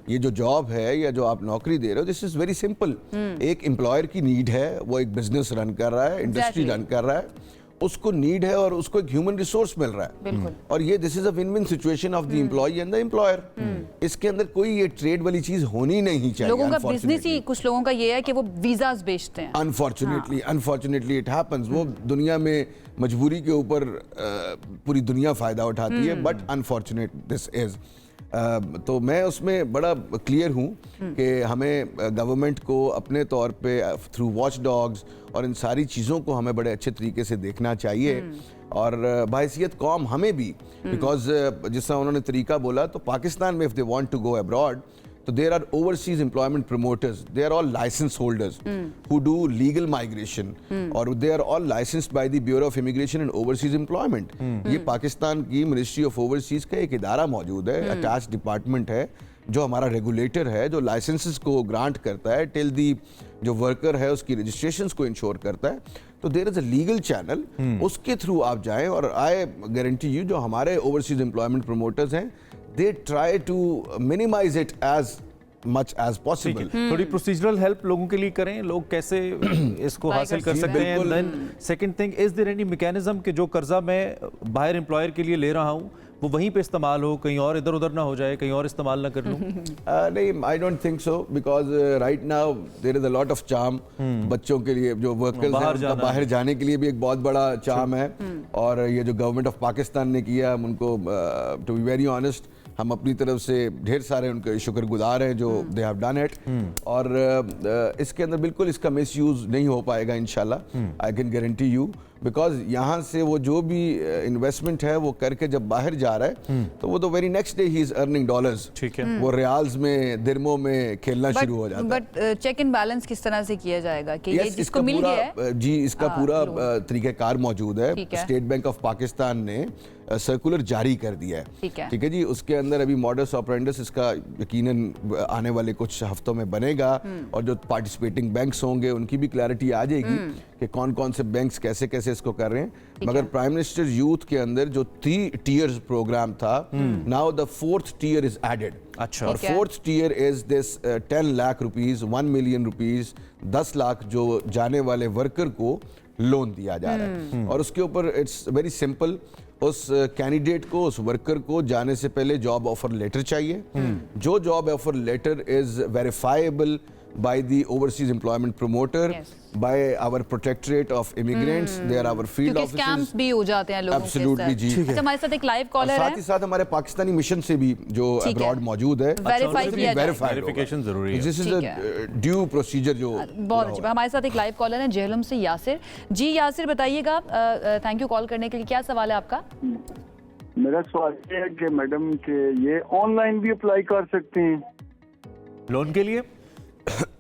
Speaker 5: ये जो जॉब है या जो आप नौकरी दे रहे हो, दिस इज वेरी सिंपल। एक एम्प्लॉयर की नीड है, वो एक बिजनेस रन कर रहा है, इंडस्ट्री रन कर रहा है, उसको नीड है और उसको एक ह्यूमन रिसोर्स मिल रहा है।
Speaker 2: बिल्कुल।
Speaker 5: और ये this is a win win situation of the employ and the employer. इसके अंदर कोई ये ट्रेड वाली चीज होनी नहीं चाहिए।
Speaker 2: लोगों का बिजनेस ही, कुछ लोगों का ये है कि वो वीज़ाज बेचते हैं।
Speaker 5: Unfortunately it happens. वो दुनिया में मजबूरी के ऊपर पूरी दुनिया फायदा उठाती है, बट अनफॉर्चुनेट दिस इज। तो मैं उसमें बड़ा क्लियर हूँ कि हमें गवर्नमेंट को अपने तौर पे थ्रू वॉच डॉग्स और इन सारी चीज़ों को हमें बड़े अच्छे तरीके से देखना चाहिए, और बाहैसियत कौम हमें भी, बिकॉज जिस तरह उन्होंने तरीका बोला, तो पाकिस्तान में if they want to go abroad, so there are overseas employment promoters, they are all license holders who do legal migration, or they are all licensed by the Bureau of Immigration and Overseas Employment. ये पाकिस्तान की ministry of overseas का एक इदारा मौजूद है, attach department है, जो हमारा रेगुलेटर है, जो लाइसेंसेस को ग्रांट करता है, टिल दी जो वर्कर है उसकी रजिस्ट्रेशंस को इंश्योर करता है। तो there is a legal channel, उसके थ्रू आप जाएं, और आई गारंटी यू जो हमारे ओवरसीज एम्प्लॉयमेंट प्रमोटर्स हैं, they try to minimize it as much as
Speaker 1: ठीक
Speaker 5: possible.
Speaker 1: है, थोड़ी प्रोसीजरल हेल्प लोगों के लिए करें, लोग कैसे इसको हासिल कर सकते हैं।
Speaker 5: बिल्कुल।
Speaker 1: Then second thing, is there any mechanism कि जो कर्जा मैं बाहर एम्प्लॉयर के लिए ले रहा हूँ वो वहीं पे इस्तेमाल हो, कहीं और इधर उधर ना हो जाए, कहीं और इस्तेमाल ना कर लूँ?
Speaker 5: नहीं, I don't think so, because right now there is a lot of charm. बच्चों के लिए जो वर्कर्स हैं, उनका बाहर जाने के लिए भी एक बहुत बड़ा चार्म है, और ये जो गवर्नमेंट ऑफ पाकिस्तान ने किया, हम उनको टू बी वेरी ऑनेस्ट, हम अपनी तरफ से ढेर सारे उनके शुक्रगुजार हैं जो दे हैव डन इट। और इसके अंदर बिल्कुल इसका मिसयूज नहीं हो पाएगा इंशाल्लाह, I can guarantee you, because यहाँ से वो जो भी इन्वेस्टमेंट है वो करके जब बाहर जा रहा है, तो वो तो very next day he is earning dollars.
Speaker 1: ठीक है,
Speaker 5: वो रियाल्स में, दिरमों में खेलना शुरू हो जाता है।
Speaker 2: बट चेक एंड बैलेंस किस तरह से किया जाएगा कि ये जिसको मिल गया है?
Speaker 5: जी, इसका पूरा तरीक़ाकार मौजूद है। स्टेट बैंक ऑफ पाकिस्तान ने सर्कुलर जारी कर दिया है। ठीक है जी, उसके अंदर अभी मॉडस ऑपरेंडस इसका यकीनन आने वाले कुछ हफ्तों में बनेगा, और जो पार्टिसिपेटिंग बैंक्स होंगे उनकी भी क्लैरिटी आ जाएगी कि कौन कौन से बैंक्स कैसे कैसे इसको कर रहे हैं, मगर प्राइम मिनिस्टर यूथ के अंदर जो 3 टियर्स प्रोग्राम था, now the 4th tier is added.
Speaker 1: अच्छा।
Speaker 5: और 4th tier is this 10 lakh rupees, 1 million rupees, 10 lakh जो जाने वाले वर्कर को लोन दिया जा रहा है। और उसके ऊपर इट्स वेरी सिंपल, उस कैंडिडेट को, उस वर्कर को जाने से पहले जॉब ऑफर लेटर चाहिए। जो job offer letter is verifiable by the overseas employment promoter,
Speaker 2: Yes.
Speaker 5: by our protectorate of immigrants, they are our field
Speaker 2: क्योंकि
Speaker 5: offices।
Speaker 2: स्कैम्स भी हो जाते हैं लोगों
Speaker 5: Absolutely,
Speaker 2: के
Speaker 5: जी।
Speaker 2: साथ। अच्छा, हमारे साथ एक लाइव कॉलर
Speaker 5: साथ
Speaker 2: है,
Speaker 5: ही साथ हमारे पाकिस्तानी मिशन से भी जो
Speaker 2: ठीक है।
Speaker 5: अब्रॉड मौजूद है,
Speaker 2: Verify किया जाए।
Speaker 1: Verification जरूरी है।
Speaker 5: दिस इज
Speaker 2: ठीक
Speaker 5: अ ड्यू प्रोसीजर जो
Speaker 2: बहुत अच्छी बात। हमारे साथ एक लाइव कॉलर है जेहलम से यासिर जी। यासिर बताइएगा, थैंक यू कॉल करने के लिए, क्या सवाल है आपका?
Speaker 7: मेरा सवाल ये है कि मैडम कि ये ऑनलाइन भी अप्लाई कर सकते हैं,
Speaker 1: लोन के लिए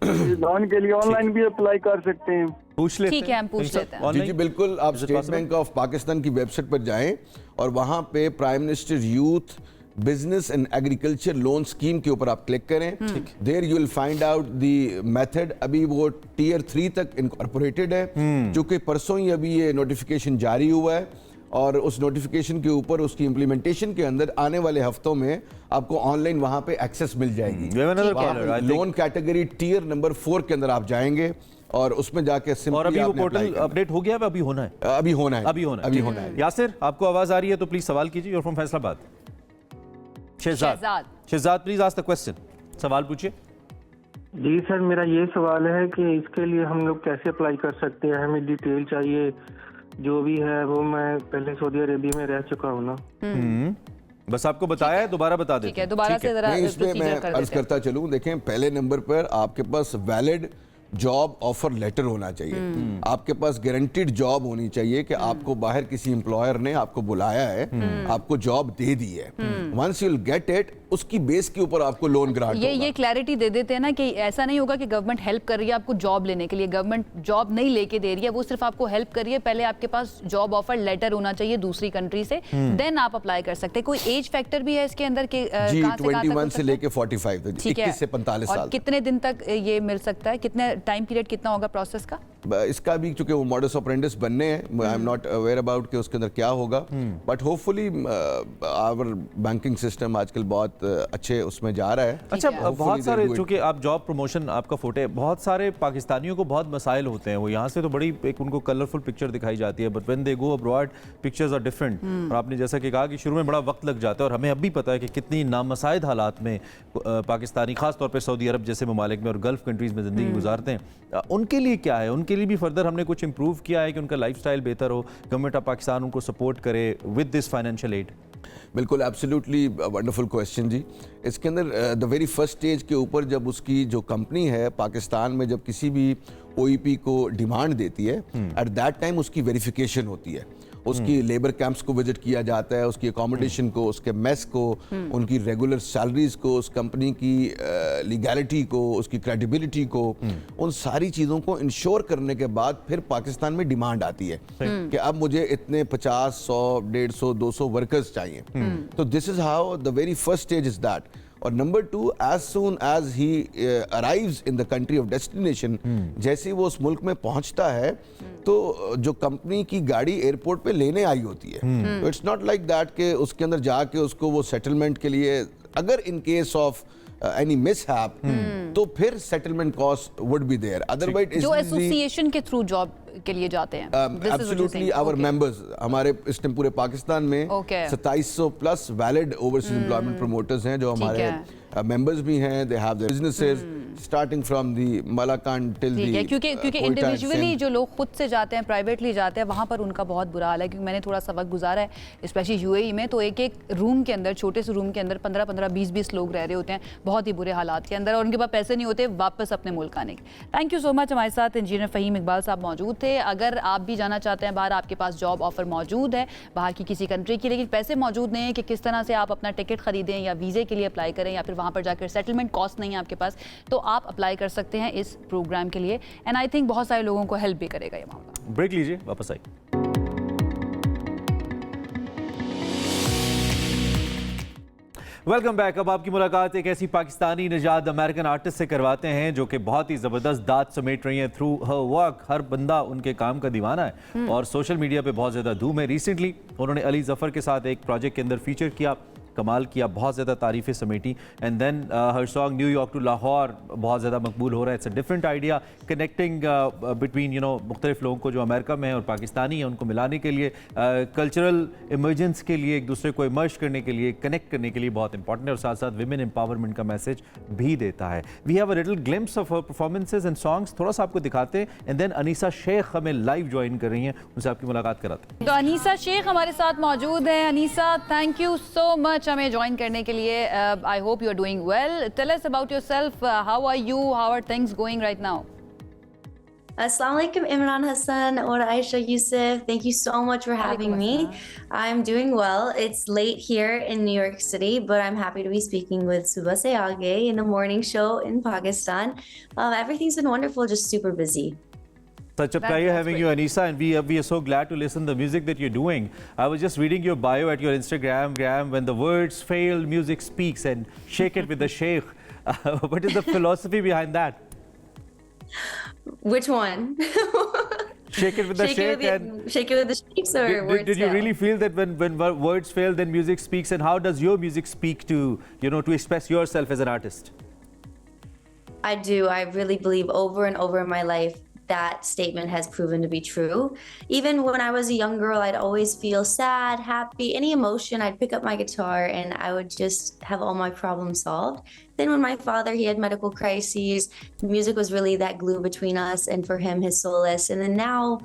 Speaker 7: लोन के लिए ऑनलाइन भी अप्लाई कर सकते हैं।
Speaker 1: पूछ लेते
Speaker 2: ठीक है, हम पूछ लेते हैं।
Speaker 5: जी जी बिल्कुल, आप स्टेट बैंक ऑफ पाकिस्तान की वेबसाइट पर जाएं और वहां पे prime minister youth business and agriculture loan scheme के ऊपर आप क्लिक करें। There you will find out the method. अभी वो टियर 3 तक इनकॉर्पोरेटेड है, क्योंकि परसों ही अभी ये नोटिफिकेशन जारी हुआ है और उस नोटिफिकेशन के ऊपर उसकी इम्प्लीमेंटेशन के अंदर आने वाले हफ्तों में आपको ऑनलाइन वहां पे एक्सेस मिल जाएगी। लोन कैटेगरी टियर नंबर 4 के अंदर आप जाएंगे और उसमें जाके
Speaker 1: और अभी वो पोर्टल अपडेट हो गया, अभी होना है,
Speaker 5: अभी होना है,
Speaker 1: अभी होना है। यासिर, आपको आवाज आ रही है तो प्लीज सवाल कीजिए। और from Faisalabad Shahzad please ask the question, सवाल पूछिए।
Speaker 8: जी सर, मेरा ये सवाल है कि इसके लिए हम लोग कैसे अप्लाई कर सकते हैं? हमें डिटेल चाहिए, जो भी है वो मैं पहले सऊदी अरेबिया में रह चुका हूँ ना।
Speaker 1: बस आपको बताया है, दोबारा बता देते
Speaker 2: ठीक है, दोबारा से जरा
Speaker 5: इसमें मैं
Speaker 2: प्रोसीजर कर
Speaker 5: अर्ज
Speaker 2: देते हैं।
Speaker 5: करता चलूं। देखें, पहले नंबर पर आपके पास वैलिड जॉब ऑफर लेटर होना चाहिए। आपके पास गारंटीड जॉब होनी चाहिए कि आपको बाहर किसी एम्प्लॉयर ने आपको बुलाया है, आपको जॉब दे दी है। Once you will get it, उसकी बेस के ऊपर आपको लोन ग्रांट होगा।
Speaker 2: ये क्लैरिटी दे देते हैं ना कि ऐसा नहीं होगा कि गवर्नमेंट हेल्प कर रही है आपको जॉब लेने के लिए। गवर्नमेंट जॉब नहीं लेके दे रही है, वो सिर्फ आपको हेल्प कर रही है। पहले आपके पास जॉब ऑफर लेटर होना चाहिए दूसरी कंट्री से, देन आप अप्लाई कर सकते हैं। कोई एज फैक्टर भी है इसके अंदर कि
Speaker 5: जी, 21 से लेके 45 तक,
Speaker 2: ठीक है,
Speaker 5: 21 से 45
Speaker 2: और
Speaker 5: साल।
Speaker 2: कितने दिन तक ये मिल सकता है? कितने टाइम पीरियड कितना होगा प्रोसेस का?
Speaker 5: इसका भी चूंकि वो मॉडस ऑपरेंडिस बनने हैं, I am not aware about कि उसके अंदर क्या होगा, but hopefully our banking system आजकल बहुत अच्छे उसमें जा रहा है।
Speaker 1: अच्छा,
Speaker 5: Hopefully
Speaker 1: बहुत
Speaker 5: they'll
Speaker 1: सारे,
Speaker 5: do it.
Speaker 1: चूंकि आप जॉब प्रमोशन आपका फोटो है, बहुत सारे पाकिस्तानियों को बहुत मसाइल होते हैं। वो यहाँ से तो बड़ी एक उनको कलरफुल पिक्चर दिखाई जाती है, but when they go abroad pictures are different. और आपने जैसा कि कहा कि शुरू में बड़ा वक्त लग जाता है, और हमें अब भी पता है कि कितनी नामसाइद हालात में पाकिस्तानी खासतौर पर सऊदी अरब जैसे ममालिक में और गल्फ कंट्रीज में ज़िंदगी गुजारते हैं। उनके लिए क्या है? उनके लिए भी फर्दर हमने कुछ इंप्रूव किया है कि उनका लाइफस्टाइल बेहतर हो, गवर्नमेंट ऑफ पाकिस्तान उनको सपोर्ट करे विद दिस फाइनेंशियल एड?
Speaker 5: बिल्कुल, एब्सोल्युटली वंडरफुल क्वेश्चन जी। इसके अंदर द वेरी फर्स्ट स्टेज के ऊपर जब उसकी जो कंपनी है पाकिस्तान में, जब किसी भी ओईपी को डिमांड देती है, एट दैट टाइम उसकी वेरिफिकेशन होती है। उसकी लेबर कैंप्स को विजिट किया जाता है, उसकी अकोमोडेशन को, उसके मेस को, उनकी रेगुलर सैलरीज को, उस कंपनी की लीगैलिटी को, उसकी क्रेडिबिलिटी को, उन सारी चीज़ों को इंश्योर करने के बाद फिर पाकिस्तान में डिमांड आती है कि अब मुझे इतने 50, 100, 150, 200 वर्कर्स चाहिए। तो this is how the very first stage is that. और number 2, as soon as he arrives in the country of destination, जैसे ही वो उस मुल्क में पहुंचता है तो जो कंपनी की गाड़ी एयरपोर्ट पे लेने आई होती है, तो इट्स नॉट लाइक दैट कि उसके अंदर जाके उसको वो सेटलमेंट के लिए, अगर in case of any mishap, तो फिर settlement cost would be there. Otherwise
Speaker 2: जो एसोसिएशन के थ्रू जॉब के लिए जाते हैं,
Speaker 5: एब्सोल्युटली आवर मेंबर्स, हमारे इस टाइम पूरे पाकिस्तान में 2700 plus valid overseas employment promoters हैं जो हमारे मेंबर्स भी हैं। They have their businesses starting from the Malakand till the,
Speaker 2: क्योंकि इंडिविजुअली जो लोग खुद से जाते हैं, प्राइवेटली जाते हैं, वहाँ पर उनका बहुत बुरा हाल है। क्योंकि मैंने थोड़ा सा वक्त गुजारा है स्पेशली यूएई में, तो एक रूम के अंदर, छोटे से रूम के अंदर 15-15, 20-20 लोग रह रहे होते हैं बहुत ही बुरे हालात के अंदर, और उनके पास पैसे नहीं होते वापस अपने मुल्क आने के। Thank you so much. हमारे साथ इंजीनियर फ़हीम इकबाल साहब मौजूद थे। अगर आप भी जाना चाहते हैं बाहर, आपके पास जॉब ऑफर मौजूद है बाहर की किसी कंट्री की, लेकिन पैसे मौजूद नहीं है कि किस तरह से आप अपना टिकट खरीदें या वीज़े के लिए अप्लाई करें, या फिर वहाँ पर जाकर सेटलमेंट कॉस्ट नहीं है आपके पास, तो आप अप्लाई कर सकते हैं इस प्रोग्राम के लिए। एंड आई थिंक बहुत सारे लोगों को हेल्प भी करेगा ये मामला।
Speaker 1: ब्रेक लीजिए, वापस आइए। Welcome back. अब आपकी मुलाकात एक ऐसी पाकिस्तानी निजात अमेरिकन आर्टिस्ट से करवाते हैं जो कि बहुत ही ज़बरदस्त दाद समेट रही हैं थ्रू हर वर्क। हर बंदा उनके काम का दीवाना है और सोशल मीडिया पे बहुत ज़्यादा धूम है। रिसेंटली उन्होंने अली ज़फ़र के साथ एक प्रोजेक्ट के अंदर फीचर किया, कमाल किया, बहुत ज़्यादा तारीफ़ें समेटी। एंड देन हर सॉन्ग न्यूयॉर्क टू लाहौर बहुत ज़्यादा मकबूल हो रहा है। It's a different idea connecting between मुख्तलिफ लोगों को जो अमेरिका में है और पाकिस्तानी है, उनको मिलाने के लिए, कल्चरल इमर्जेंस के लिए, एक दूसरे को इमर्ज करने के लिए, कनेक्ट करने के लिए बहुत इंपॉर्टेंट है और साथ साथ विमेन एम्पावरमेंट का मैसेज भी देता है। We have a little glimpse of her performances and songs, थोड़ा सा आपको दिखाते हैं एंड देन अनीसा शेख हमें लाइव ज्वाइन कर रही हैं, उनसे आपकी मुलाकात कराते हैं।
Speaker 2: तो अनीसा शेख हमारे साथ मौजूद हैं। Anisa, thank you so much हमें ज्वाइन करने के लिए। I hope you are doing well. Tell us about yourself, how are you, how are things going right now?
Speaker 9: Assalamu alaikum, Imran Hassan or Aisha Yusuf. Thank you so much for having me. I'm doing well. It's late here in New York City, but I'm happy to be speaking with Subha Se Aage in the morning show in Pakistan. Everything's been wonderful, just super busy.
Speaker 1: Such a pleasure having you, Anisa, and we are so glad to listen to the music that you're doing. I was just reading your bio at your Instagram, when the words fail, music speaks, and shake it with the sheikh. What is the philosophy behind that?
Speaker 9: Which one?
Speaker 1: Shake it with the sheikh
Speaker 9: Shake it with the sheiks or words
Speaker 1: did you
Speaker 9: fail?
Speaker 1: really feel that when words fail, then music speaks? And how does your music speak to, to express yourself as an artist?
Speaker 9: I do. I really believe over and over in my life that statement has proven to be true. Even when I was a young girl, I'd always feel sad, happy, any emotion. I'd pick up my guitar and I would just have all my problems solved. Then when my father, he had medical crises, music was really that glue between us, and for him, his solace. And then now,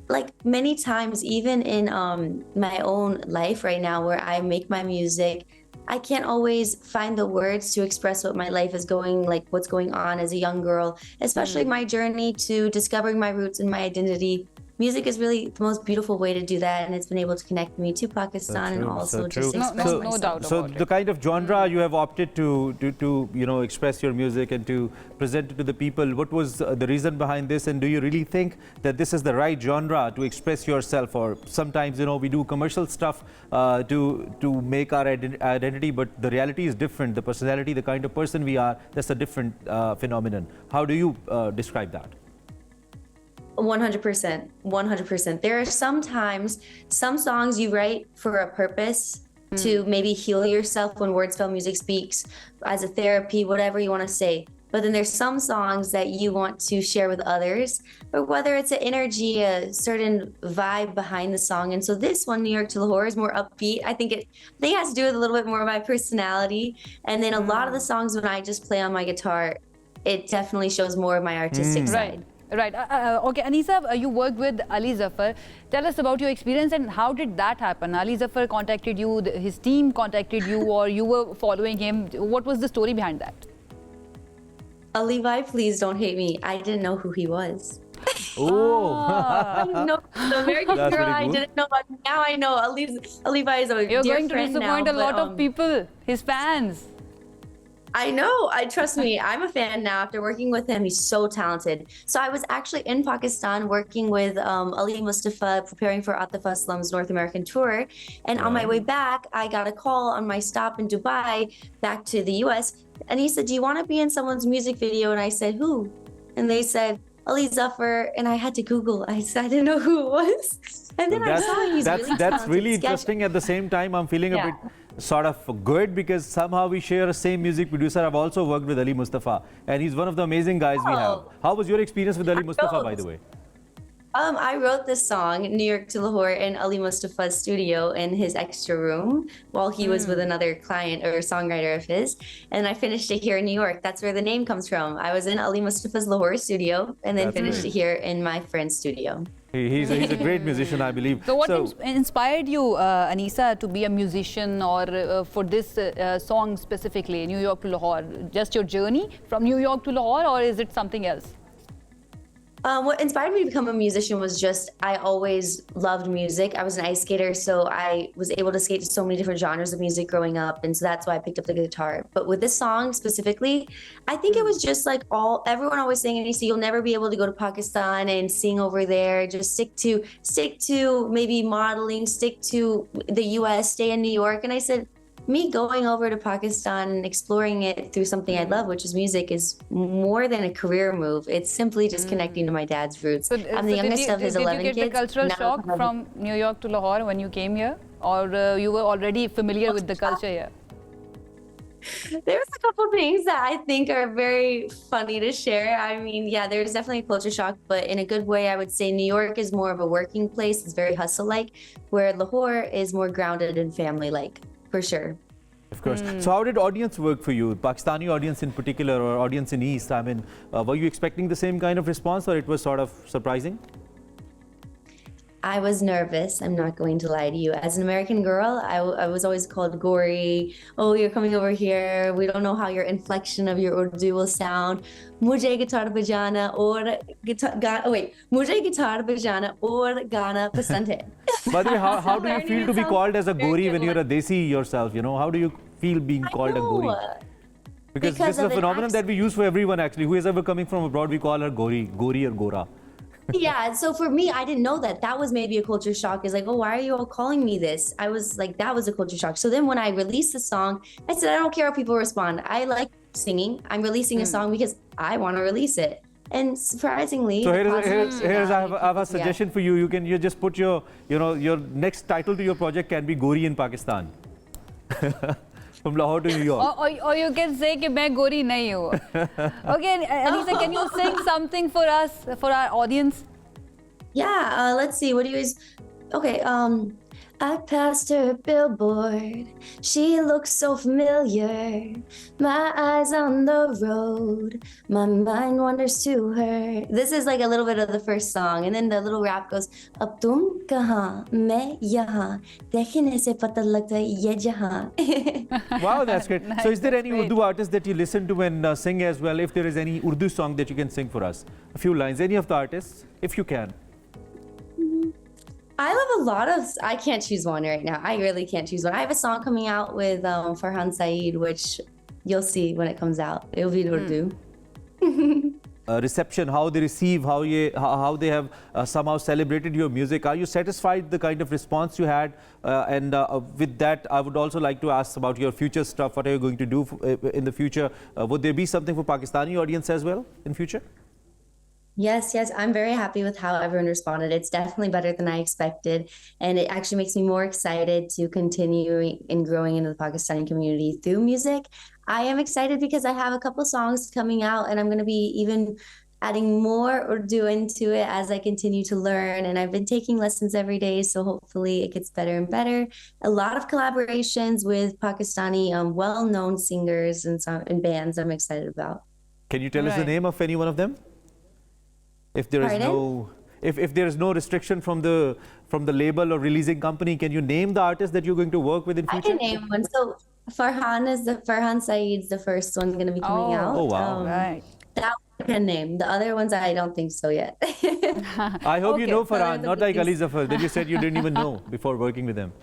Speaker 9: like many times, even in my own life right now, where I make my music, I can't always find the words to express what my life is going, like what's going on as a young girl, especially my journey to discovering my roots and my identity. Music is really the most beautiful way to do that, and it's been able to connect me to Pakistan and also just express
Speaker 2: No
Speaker 9: myself.
Speaker 2: doubt
Speaker 1: So
Speaker 2: about
Speaker 1: the kind of genre you have opted to express your music and to present it to the people, what was the reason behind this, and do you really think that this is the right genre to express yourself? Or sometimes we do commercial stuff to make our identity, but the reality is different. The personality, the kind of person we are, that's a different phenomenon. How do you describe that?
Speaker 9: 100%. 100%. There are sometimes some songs you write for a purpose to maybe heal yourself when words fail, music speaks, as a therapy, whatever you want to say. But then there's some songs that you want to share with others, or whether it's an energy, a certain vibe behind the song. And so this one, New York to Lahore, is more upbeat. I think it has to do with a little bit more of my personality. And then a lot of the songs, when I just play on my guitar, it definitely shows more of my artistic side.
Speaker 2: Right. Okay, Anisa, you worked with Ali Zafar. Tell us about your experience and how did that happen? Ali Zafar contacted you, his team contacted you, or you were following him. What was the story behind that?
Speaker 9: Ali Bhai, please don't hate me. I didn't know who he was.
Speaker 1: Oh,
Speaker 9: No, the American
Speaker 1: That's
Speaker 9: girl
Speaker 1: very
Speaker 9: I
Speaker 1: cool.
Speaker 9: didn't know. Now I know. Ali Bhai is a
Speaker 2: You're
Speaker 9: dear
Speaker 2: going to
Speaker 9: friend
Speaker 2: disappoint
Speaker 9: now,
Speaker 2: a lot
Speaker 9: but,
Speaker 2: of people, his fans.
Speaker 9: I know. Trust me. I'm a fan now after working with him. He's so talented. So I was actually in Pakistan working with Ali Mustafa, preparing for Atif Aslam's North American tour. And on my way back, I got a call on my stop in Dubai back to the US. And he said, "Do you want to be in someone's music video?" And I said, "Who?" And they said, Ali Zafar. And I had to Google. I didn't know who it was. And then I saw he's
Speaker 1: that's
Speaker 9: really talented.
Speaker 1: really
Speaker 9: Sketch-
Speaker 1: interesting. At the same time, I'm feeling a
Speaker 9: Yeah.
Speaker 1: bit sort of good because somehow we share the same music producer. I've also worked with Ali Mustafa, and he's one of the amazing guys we have.
Speaker 9: Oh.
Speaker 1: How was your experience with Ali Mustafa, by the way?
Speaker 9: I wrote this song, New York to Lahore, in Ali Mustafa's studio in his extra room while he was with another client or songwriter of his. And I finished it here in New York. That's where the name comes from. I was in Ali Mustafa's Lahore studio and then
Speaker 1: That's
Speaker 9: finished
Speaker 1: great.
Speaker 9: it here in my friend's studio.
Speaker 1: He's a great musician, I believe.
Speaker 2: So what inspired you, Anisa, to be a musician or for this song specifically, New York to Lahore? Just your journey from New York to Lahore, or is it something else?
Speaker 9: What inspired me to become a musician was just I always loved music. I was an ice skater, so I was able to skate to so many different genres of music growing up, and so that's why I picked up the guitar. But with this song specifically, I think it was just like everyone always saying, "Anisa, you'll never be able to go to Pakistan and sing over there. Just stick to maybe modeling, stick to the U.S., stay in New York." And I said, me going over to Pakistan and exploring it through something I love, which is music, is more than a career move. It's simply just connecting to my dad's roots. I'm the youngest of his 11 kids.
Speaker 2: Did you get the cultural
Speaker 9: Now
Speaker 2: shock from New York to Lahore when you came here? Or you were already familiar with the culture here?
Speaker 9: There's a couple things that I think are very funny to share. I mean, yeah, there's definitely a culture shock, but in a good way. I would say New York is more of a working place. It's very hustle-like, where Lahore is more grounded and family-like, for sure.
Speaker 1: Of course. So how did audience work for you? Pakistani audience in particular, or audience in East? I mean, were you expecting the same kind of response, or it was sort of surprising?
Speaker 9: I was nervous. I'm not going to lie to you. As an American girl, I was always called gory. Oh, you're coming over here. We don't know how your inflection of your Urdu will sound. Mujhe guitar bajana aur mujhe guitar bajana aur gana pasand hai.
Speaker 1: By the way, how do you feel to be called as a gori when you're a desi yourself? You know, how do you feel being called a gori? Because this is a phenomenon that we use for everyone actually. Who is ever coming from abroad, we call her gori or gora.
Speaker 9: Yeah, so for me, I didn't know that. That was maybe a culture shock. It's like, oh, why are you all calling me this? I was like, that was a culture shock. So then when I released the song, I said, I don't care how people respond. I like singing. I'm releasing a song because I want to release it. And surprisingly,
Speaker 1: so I have a suggestion for you. You just put your next title to your project can be Gori in Pakistan. From Lahore to New York.
Speaker 2: Or you can say कि मैं गोरी नहीं हूँ. Okay, Anisa, can you sing something for us, for our audience?
Speaker 9: Yeah, let's see. What do you? Okay. I passed her billboard. She looks so familiar. My eyes on the road. My mind wanders to her. This is like a little bit of the first song, and then the little rap goes. Ab tum kahan, main yahan. Dekhne se pata lagta hai ye jahan.
Speaker 1: Wow, that's great. Nice, so is there any Urdu artist that you listen to and sing as well? If there is any Urdu song that you can sing for us, a few lines, any of the artists, if you can.
Speaker 9: I love a lot of. I can't choose one right now. I really can't choose one. I have a song coming out with Farhan Saeed, which you'll see when it comes out. It'll be in Urdu.
Speaker 1: Reception, how they receive, how they have somehow celebrated your music. Are you satisfied with the kind of response you had? And with that, I would also like to ask about your future stuff. What are you going to do in the future? Would there be something for Pakistani audience as well in future?
Speaker 9: Yes. I'm very happy with how everyone responded. It's definitely better than I expected. And it actually makes me more excited to continue in growing into the Pakistani community through music. I am excited because I have a couple songs coming out, and I'm going to be even adding more Urdu into it as I continue to learn. And I've been taking lessons every day, so hopefully it gets better and better. A lot of collaborations with Pakistani well-known singers and bands I'm excited about.
Speaker 1: Can you tell us the name of any one of them? If there is if there is no restriction from the label or releasing company, can you name the artist that you're going to work with in future?
Speaker 9: I can name one. So Farhan Saeed's the first one going to be coming out.
Speaker 1: Oh wow!
Speaker 2: Right.
Speaker 9: That one I can name. The other ones I don't think so yet.
Speaker 1: I hope you know Farhan, not like Ali Zafar that you said you didn't even know before working with him.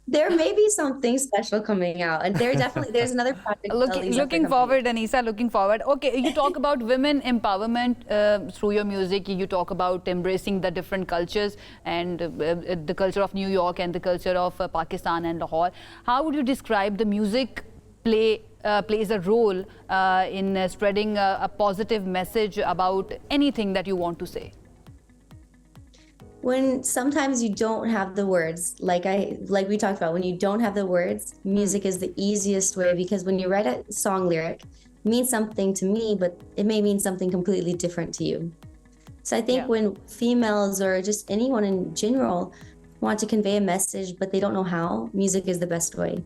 Speaker 9: There may be something special coming out, and there's another project.
Speaker 2: Looking forward, Anisa, looking forward. Okay, you talk about women empowerment through your music. You talk about embracing the different cultures and the culture of New York and the culture of Pakistan and Lahore. How would you describe the music plays a role in spreading a positive message about anything that you want to say?
Speaker 9: When sometimes you don't have the words, like we talked about, when you don't have the words, music is the easiest way, because when you write a song lyric, it means something to me, but it may mean something completely different to you. So I think when females or just anyone in general want to convey a message, but they don't know how, music is the best way.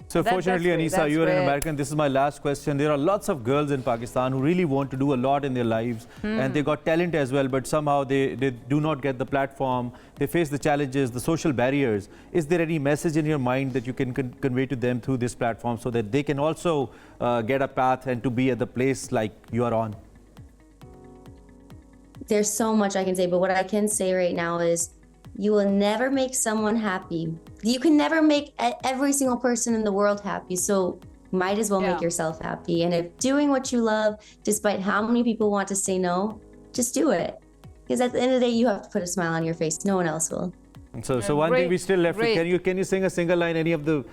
Speaker 1: So fortunately, Anisa, you are an American. This is my last question. There are lots of girls in Pakistan who really want to do a lot in their lives, and they got talent as well, but somehow they do not get the platform. They face the challenges, the social barriers. Is there any message in your mind that you can convey to them through this platform so that they can also get a path and to be at the place like you are on?
Speaker 9: There's so much I can say, but what I can say right now is you will never make someone happy. You can never make every single person in the world happy. So might as well make yourself happy. And if doing what you love, despite how many people want to say no, just do it. Because at the end of the day, you have to put a smile on your face. No one else will.
Speaker 1: So one thing we still left.
Speaker 2: Great.
Speaker 1: Can you sing a single line? Any of the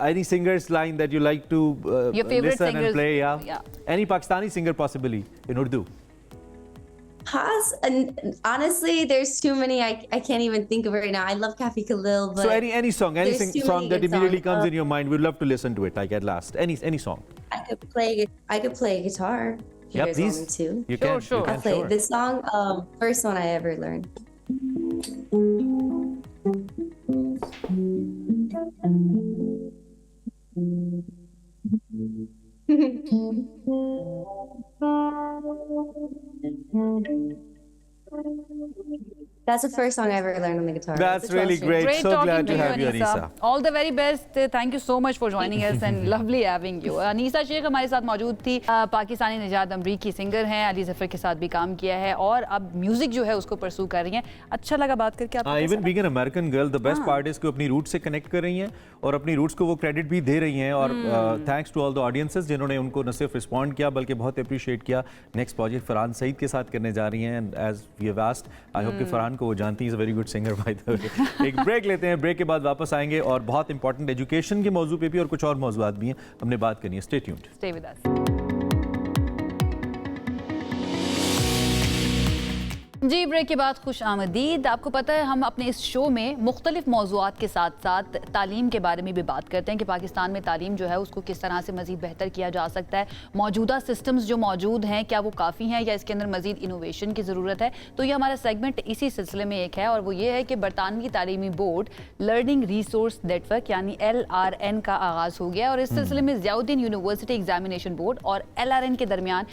Speaker 1: any singer's line that you like to
Speaker 2: Your favorite
Speaker 1: listen
Speaker 2: singers?
Speaker 1: and play?
Speaker 2: Yeah.
Speaker 1: Any Pakistani singer possibly in Urdu?
Speaker 9: And honestly, there's too many. I can't even think of it right now. I love Kafi Khalil, but
Speaker 1: So any song, any
Speaker 9: there's too
Speaker 1: song
Speaker 9: many
Speaker 1: that
Speaker 9: good
Speaker 1: immediately
Speaker 9: songs.
Speaker 1: comes in your mind, we'd love to listen to it. Like at last, any song.
Speaker 9: I could play guitar. If you
Speaker 1: Yeah,
Speaker 9: guys
Speaker 1: please.
Speaker 9: want me to.
Speaker 1: You can.
Speaker 2: Sure.
Speaker 1: You can,
Speaker 9: I'll play
Speaker 1: sure.
Speaker 9: this song. First one I ever learned. That's the first song I ever learned on the guitar.
Speaker 1: That's
Speaker 9: It's a 12
Speaker 1: really
Speaker 9: string.
Speaker 1: great.
Speaker 2: Great
Speaker 1: So
Speaker 2: talking
Speaker 1: glad
Speaker 2: to
Speaker 1: to
Speaker 2: you,
Speaker 1: have you,
Speaker 2: Anisa.
Speaker 1: Anisa.
Speaker 2: All the very best. Thank you so much for joining us and lovely having you. Anisa Sheikh हमारे साथ मौजूद थी. पाकिस्तानी निजात अमरीकी singer हैं. अली ज़फ़र के साथ भी काम किया है और अब म्यूजिक जो है उसको परसू कर रही हैं. अच्छा लगा बात करके आपको.
Speaker 1: Even being an American girl, the best part is कि अपनी रूट से कनेक्ट कर रही हैं और अपनी रूट्स को वो क्रेडिट भी दे रही हैं. और thanks to all the audiences जिन्होंने उनको न सिर्फ रिस्पॉन्ड किया बल्कि बहुत अप्रिशिएट किया. नेक्स्ट प्रोजेक्ट फरहान सईद के साथ करने जा रही हैं. And as we have asked, I hope कि फरहान को वो जानती हैं. Is a very good singer by the way. एक ब्रेक लेते हैं. ब्रेक के बाद वापस आएंगे और बहुत इंपॉर्टेंट एजुकेशन के मौजू पे भी और कुछ और मौजूद भी हैं हमने बात करनी है. Stay tuned.
Speaker 2: Stay with us. जी ब्रेक के बाद खुश आमदीद. आपको पता है हम अपने इस शो में मुख्तलिफ मौज़ूआत के साथ साथ तालीम के बारे में भी बात करते हैं कि पाकिस्तान में तालीम जो है उसको किस तरह से मज़ीद बेहतर किया जा सकता है. मौजूदा सिस्टम्स जो मौजूद हैं क्या वो काफ़ी हैं या इसके अंदर मज़ीद इनोवेशन की ज़रूरत है. तो ये हमारा सेगमेंट इसी सिलसिले में एक है और वो ये है कि बरतानवी तालीमी बोर्ड लर्निंग रिसोर्स नेटवर्क यानी LRN का आगाज़ हो गया और इस सिलसिले में ज़ियाउद्दीन यूनिवर्सिटी एग्जामिनेशन बोर्ड और LRN के दरमियान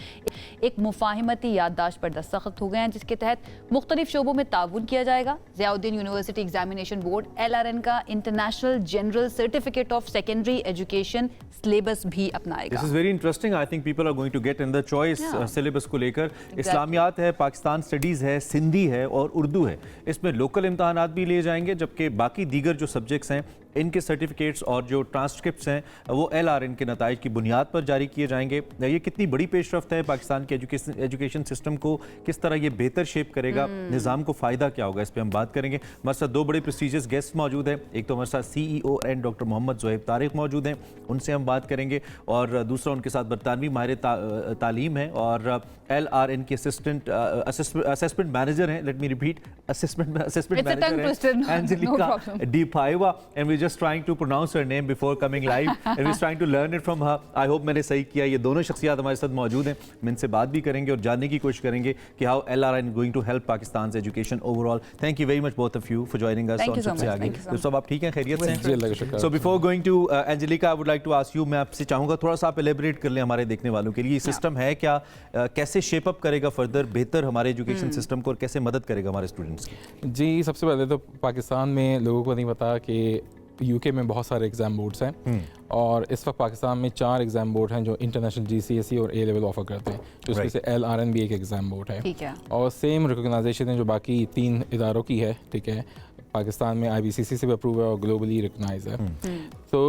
Speaker 2: एक मुफाहिमती याददाश्त पर दस्तखत हो गए हैं जिसके तहत मुख्तलिफ शोबों में ताउन किया जाएगा. Ziauddin university examination board LRN का international general certificate of secondary education syllabus भी अपनाएगा.
Speaker 1: This is very interesting. I think people are going to get in the choice syllabus को लेकर. इस्लामियात है, पाकिस्तान स्टडीज़ है, सिंधी है और उर्दू है. इसमें लोकल इम्तहानात भी लिए जाएंगे जबकि बाकी दीगर जो सब्जेक्ट्स हैं इनके सर्टिफिकेट्स और जो ट्रांसक्रिप्ट्स हैं वो LRN के नताइज की बुनियाद पर जारी किए जाएंगे. ये कितनी बड़ी पेशरफ्त है पाकिस्तान के एजुकेशन सिस्टम को किस तरह ये बेहतर शेप करेगा, निज़ाम को फ़ायदा क्या होगा, इस पर हम बात करेंगे. हमारे साथ दो बड़े प्रेस्टीजियस गेस्ट मौजूद हैं. एक तो हमारे साथ CEO and doctor Mohammad Zohaib Tariq मौजूद हैं, उनसे हम बात करेंगे. और दूसरा उनके साथ बरतानवी माहिर तालीम है और LRN के असेसमेंट मैनेजर हैं. Let me repeat, assessment manager हैं Angelica de Paiva. And we just trying to pronounce her name before coming live and we're trying to learn it from her. I hope मैंने सही किया. ये दोनों शख्सियात हमारे साथ मौजूद हैं. हम इनसे बात भी करेंगे और जानने की कोशिश करेंगे कि how LRN going to help Pakistan's education overall. Thank you very much both of you for joining us.
Speaker 2: Thank you so
Speaker 1: सबसे
Speaker 2: much.
Speaker 1: आगे.
Speaker 2: Thank you so
Speaker 1: तो सब आप ठीक हैं, खैरियत से
Speaker 5: जी, अल्लाह का शुक्र.
Speaker 1: हैं? So before going to Angelica, I would like to ask you, मैं आपसे चाहूँगा थोड़ा सा आप एलेबरेट कर लें हमारे देखने वालों के लिए. सिस्टम है क्या, कैसे शेप अप करेगा फर्दर बेहतर हमारे एजुकेशन सिस्टम को और कैसे मदद करेगा हमारे स्टूडेंट्स की?
Speaker 10: जी, सबसे पहले तो पाकिस्तान में लोगों को नहीं पता कि यूके में बहुत सारे एग्ज़ाम बोर्ड्स हैं और इस वक्त पाकिस्तान में 4 एग्ज़ाम बोर्ड हैं जो इंटरनेशनल GCSE और A लेवल ऑफर करते हैं. तो उसमें से LRN भी एक एग्ज़ाम बोर्ड है.
Speaker 2: ठीक है.
Speaker 10: और सेम रिकॉग्नाइजेशन है जो बाकी 3 इदारों की है. ठीक है, पाकिस्तान में IBCC से भी अप्रूव है और ग्लोबली रिकगनाइज है. तो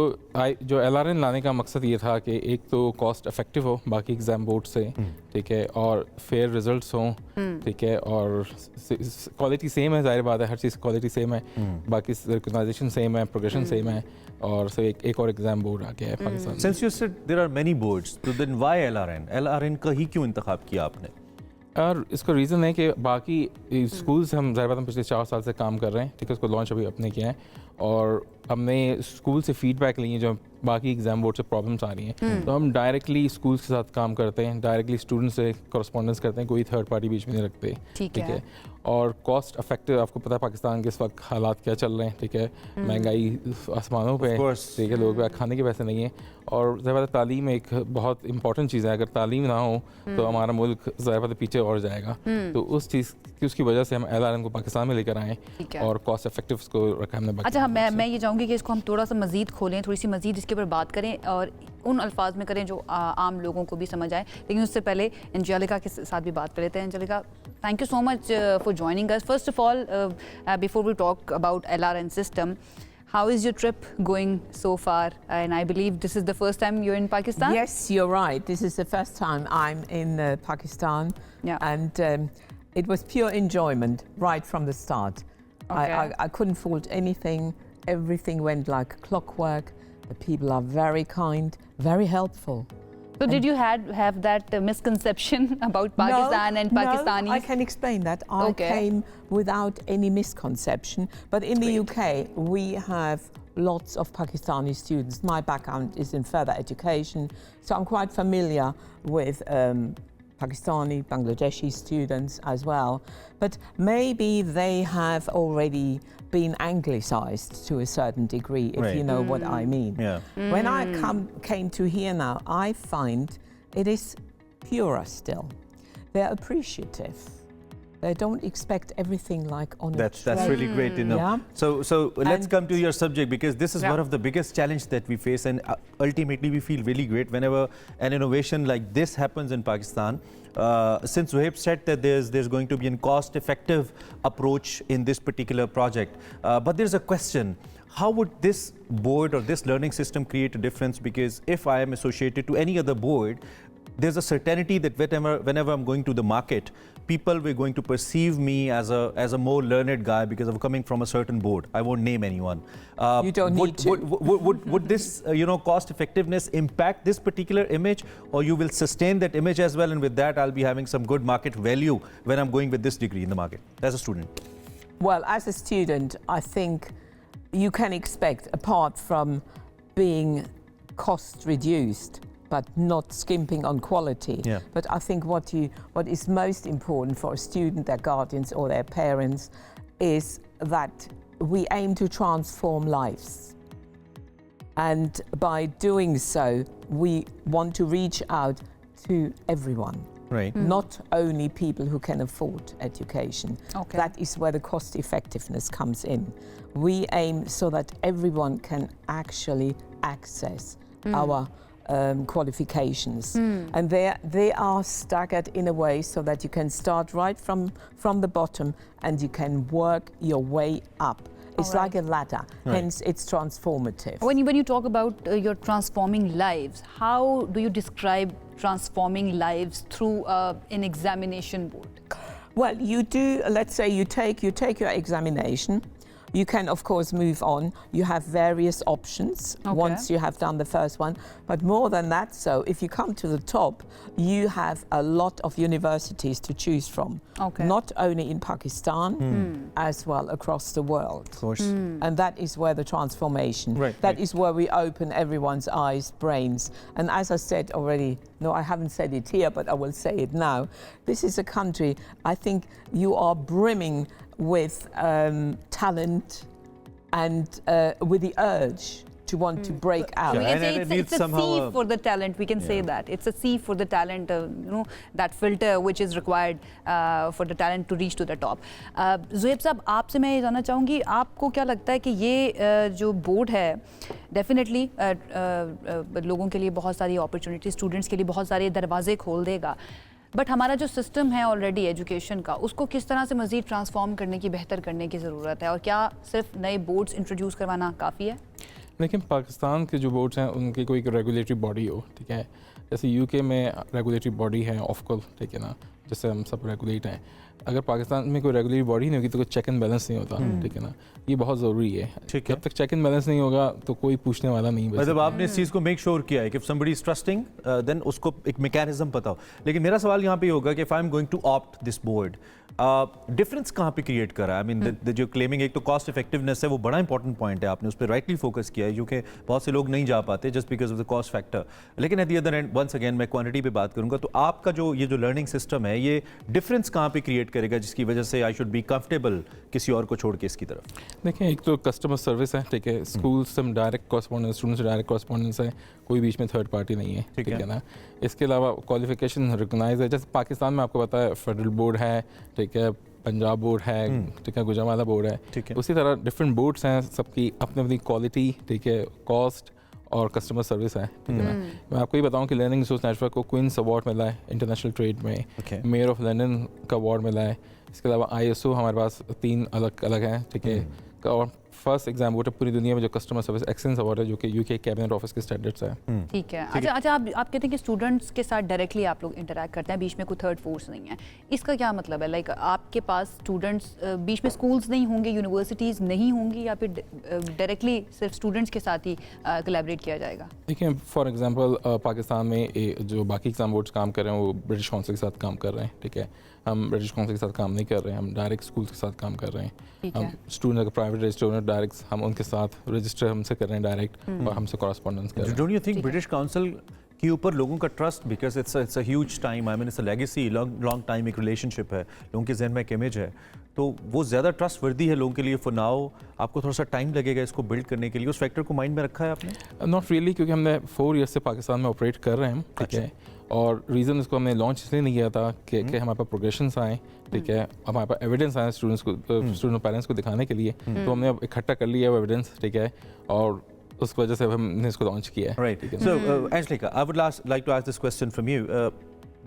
Speaker 10: जो LRN लाने का मकसद ये था कि एक तो कॉस्ट इफेक्टिव हो बाकी एग्ज़ाम बोर्ड से, ठीक है, और फेयर रिजल्ट्स हों, ठीक है, और क्वालिटी सेम है. जाहिर बात है, हर चीज़ क्वालिटी सेम है, बाकी रिकॉग्नाइजेशन सेम है, प्रोग्रेशन सेम है. और सो एक और एग्ज़ाम बोर्ड आ गया है पाकिस्तान में.
Speaker 1: Since you said there are many boards, तो then why LRN का ही क्यों इंतखाब किया आपने?
Speaker 10: और इसका रीज़न है कि बाकी स्कूल से हम ज़ाहिर बात हम पिछले 4 साल से काम कर रहे हैं. ठीक है, उसको लॉन्च अभी अपने किया है और हमने स्कूल से फीडबैक लिए जो बाकी एग्जाम बोर्ड से प्रॉब्लम्स आ रही हैं. तो हम डायरेक्टली स्कूल के साथ काम करते हैं, डायरेक्टली स्टूडेंट से कॉरस्पॉन्डेंस करते हैं, कोई थर्ड पार्टी बीच में नहीं रखते.
Speaker 2: ठीक है.
Speaker 10: और कॉस्ट इफेक्टिव, आपको पता है पाकिस्तान के इस वक्त हालात क्या चल रहे हैं. ठीक है, महंगाई आसमानों पे, ठीक है, लोगों के खाने के पैसे नहीं है. और ज़्यादा तालीम एक बहुत इंपॉर्टेंट चीज़ है. अगर तालीम ना हो तो हमारा मुल्क ज़्यादा पीछे और जाएगा. तो उस चीज़ की उसकी वजह से हम LRN को पाकिस्तान में लेकर आए और कॉस्ट इफेक्टिव को रखा हमने.
Speaker 2: अच्छा, मैं ये चाहूँगी कि इसको हम थोड़ा सा मज़ीद खोलें, थोड़ी सी मज़ीद इसके ऊपर बात करें और उन अल्फाज में करें जो आम लोगों को भी समझ आए. लेकिन उससे पहले एंजेलिका के साथ भी बात कर लेते हैं. Angelica, thank you so much for joining us. First of all, before we talk about LRN system, how is your trip going so far? And I believe this is the first time you're in Pakistan?
Speaker 11: Yes, you're right. This is the first time I'm in Pakistan.
Speaker 2: Yeah.
Speaker 11: And it was pure enjoyment right from the start. I couldn't fault anything. Everything went like clockwork. The people are very kind, very helpful.
Speaker 2: So did you have that misconception about Pakistan and Pakistanis?
Speaker 11: No, I can explain that. I came without any misconception. But in the UK, we have lots of Pakistani students. My background is in further education, so I'm quite familiar with Pakistani, Bangladeshi students as well. But maybe they have already been anglicized to a certain degree, if you know what I mean.
Speaker 1: Yeah.
Speaker 11: When I came to here now, I find it is purer still. They're appreciative. They don't expect everything like on
Speaker 1: That's really great to know.
Speaker 11: Yeah.
Speaker 1: So let's come to your subject, because this is one of the biggest challenge that we face, and ultimately we feel really great whenever an innovation like this happens in Pakistan. Since Zohaib said that there's going to be a cost-effective approach in this particular project, but there's a question. How would this board or this learning system create a difference? Because if I am associated to any other board, there's a certainty that whenever I'm going to the market, people were going to perceive me as a more learned guy because I'm coming from a certain board. I won't name anyone.
Speaker 11: You don't need to.
Speaker 1: Would this cost effectiveness impact this particular image, or you will sustain that image as well, and with that I'll be having some good market value when I'm going with this degree in the market as a student?
Speaker 11: Well, as a student, I think you can expect, apart from being cost reduced, but not skimping on quality.
Speaker 1: Yeah.
Speaker 11: But I think what is most important for a student, their guardians or their parents, is that we aim to transform lives. And by doing so, we want to reach out to everyone.
Speaker 1: Right.
Speaker 11: Not only people who can afford education.
Speaker 2: Okay.
Speaker 11: That is where the cost effectiveness comes in. We aim so that everyone can actually access our qualifications, and they are staggered in a way so that you can start right from the bottom and you can work your way up. It's like a ladder, hence it's transformative.
Speaker 2: When you talk about your transforming lives, how do you describe transforming lives through an examination board?
Speaker 11: Well, you do, let's say you take your examination. You can, of course, move on. You have various options once you have done the first one. But more than that, so if you come to the top, you have a lot of universities to choose from. Not only in Pakistan, as well across the world.
Speaker 1: Of course.
Speaker 11: And that is where the transformation, that is where we open everyone's eyes, brains. And as I said already, no, I haven't said it here, but I will say it now. This is a country, I think you are brimming with talent and with the urge to want to break out.
Speaker 2: We can say it's a sea for the talent. We can say that it's a sea for the talent. That filter which is required for the talent to reach to the top. Zohaib साहब, आपसे मैं ये जानना चाहूँगी, आपको क्या लगता है कि ये जो बोर्ड है, डेफिनेटली लोगों के लिए बहुत सारी अपॉर्चुनिटी, स्टूडेंट्स के लिए बहुत सारे दरवाजे खोल देगा, बट हमारा जो सिस्टम है ऑलरेडी एजुकेशन का, उसको किस तरह से मज़ीद ट्रांसफॉर्म करने की, बेहतर करने की ज़रूरत है, और क्या सिर्फ नए बोर्ड्स इंट्रोड्यूस करवाना काफ़ी है?
Speaker 10: लेकिन पाकिस्तान के जो बोर्ड्स हैं उनकी कोई रेगुलेटरी बॉडी हो, ठीक है, जैसे यूके में रेगुलेटरी बॉडी है ऑफकोल, ठीक है ना, जिससे हम सब रेगुलेट हैं. अगर पाकिस्तान में कोई रेगुलेटरी बॉडी नहीं होगी तो कोई चेक एंड बैलेंस नहीं होता, ठीक है ना, ये बहुत ज़रूरी है. जब तक चेक एंड बैलेंस नहीं होगा तो कोई पूछने वाला नहीं.
Speaker 1: मतलब आपने इस चीज़ को मेक श्योर किया है कि if somebody is trusting then उसको एक मैकेनिज्म पता हो. लेकिन मेरा सवाल यहाँ पे होगा कि if I am going to opt this board, difference कहाँ पे क्रिएट करा है? आई मीन जो क्लेमिंग, एक तो कॉस्ट इफेक्टिवनेस है, वो बड़ा इंपॉर्टेंट पॉइंट है, आपने उस पर राइटली फोकस किया है, क्योंकि बहुत से लोग नहीं जा पाते just because of the cost factor. लेकिन at the other end, once again मैं क्वांटिटी पे बात करूंगा, तो आपका जो ये जो लर्निंग सिस्टम है, ये डिफरेंस कहाँ पे क्रिएट करेगा जिसकी वजह से आई शुड बी कंफर्टेबल किसी और को छोड़ के इसकी तरफ?
Speaker 10: देखिए, एक तो कस्टमर सर्विस है, ठीक है, स्कूल से डायरेक्ट कॉरस्पॉन्डेंस, स्टूडेंट से डायरेक्ट कॉरस्पॉन्डेंस है, कोई बीच में थर्ड पार्टी नहीं है, ठीक है ना. इसके अलावा क्वालिफिकेशन रिकॉग्नाइज है, जैसे पाकिस्तान में आपको पता है फेडरल बोर्ड है, ठीक है, पंजाब बोर्ड है, ठीक है, गुजरावाला बोर्ड है, ठीक है, उसी तरह डिफरेंट बोर्ड्स हैं, सबकी अपनी अपनी क्वालिटी, ठीक है, कॉस्ट और कस्टमर सर्विस है, ठीक है ना. मैं आपको ये बताऊं कि लर्निंग रिसोर्स नेटवर्क को क्वींस अवार्ड मिला है इंटरनेशनल ट्रेड में, मेयर ऑफ लंदन का अवार्ड मिला है. इसके अलावा ISO हमारे पास 3 अलग अलग हैं, ठीक है, और फर्स्ट एग्जाम अवार्ड है पूरी दुनिया में जो कस्टमर सर्विस एक्सेलेंस अवार्ड है, जो कि यूके कैबिनेट ऑफिस के स्टैंडर्ड्स है।
Speaker 2: ठीक है। अच्छा आप कहते हैं कि स्टूडेंट्स के साथ डायरेक्टली आप लोग इंटरैक्ट करते हैं, बीच में कोई थर्ड फोर्स नहीं है, इसका क्या मतलब है? लाइक आपके पास स्टूडेंट्स, बीच में स्कूल्स नहीं होंगे, यूनिवर्सिटीज़ नहीं होंगी, या फिर डायरेक्टली सिर्फ स्टूडेंट्स के साथ ही कोलैबोरेट किया जाएगा?
Speaker 10: देखिए फॉर एग्जांपल पाकिस्तान में जो बाकी एग्जाम बोर्ड्स काम कर रहे हैं वो ब्रिटिश काउंसिल के साथ काम कर रहे हैं, ठीक है। हम ब्रिटिश काउंसिल के साथ काम नहीं कर रहे हैं, हम डायरेक्ट स्कूल के साथ काम कर रहे हैं। हम स्टूडेंट अगर प्राइवेट रजिस्टर डायरेक्ट हम उनके साथ रजिस्टर हमसे कर रहे हैं डायरेक्ट, और हमसे कॉरेस्पॉन्डेंस कर रहे हैं।
Speaker 1: Don't you think British council के ऊपर लोगों का trust, because it's a huge time, I mean it's a legacy, long time एक रिलेशनशिप है, लोगों के जहन में एक इमेज है, तो वो ज़्यादा ट्रस्ट वर्दी है लोगों के लिए फॉर नाउ? आपको थोड़ा सा टाइम लगेगा इसको बिल्ड करने के लिए, उस फैक्टर को माइंड में रखा है आपने?
Speaker 10: नॉट रियली, क्योंकि हमने 4 ईयर्स से पाकिस्तान में ऑपरेट कर रहे हैं, ठीक है। और रीज़न इसको हमने लॉन्च इसलिए नहीं किया था कि हमारे पास प्रोग्रेशंस आए, ठीक है, हमारे पास एविडेंस आए स्टूडेंट्स को, स्टूडेंट और पेरेंट्स को दिखाने के लिए, तो हमने अब इकट्ठा कर लिया वो एविडेंस, ठीक है, और उस वजह से हमने इसको लॉन्च किया है।
Speaker 1: Right. So, Angelica, I would like to ask this question from you.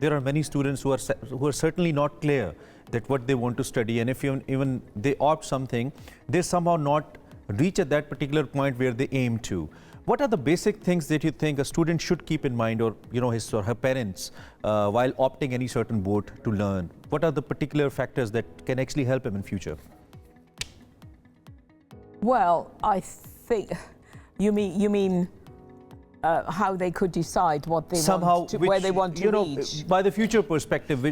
Speaker 1: There are many students who are certainly not clear that what they want to study, and if even they opt something, they somehow not reach at that particular point where they aim to. What are the basic things that you think a student should keep in mind, or his or her parents, while opting any certain board to learn? What are the particular factors that can actually help him in future?
Speaker 11: Well, I think you mean how they could decide what they
Speaker 1: Somehow,
Speaker 11: want to, where they want to reach.
Speaker 1: By the future perspective,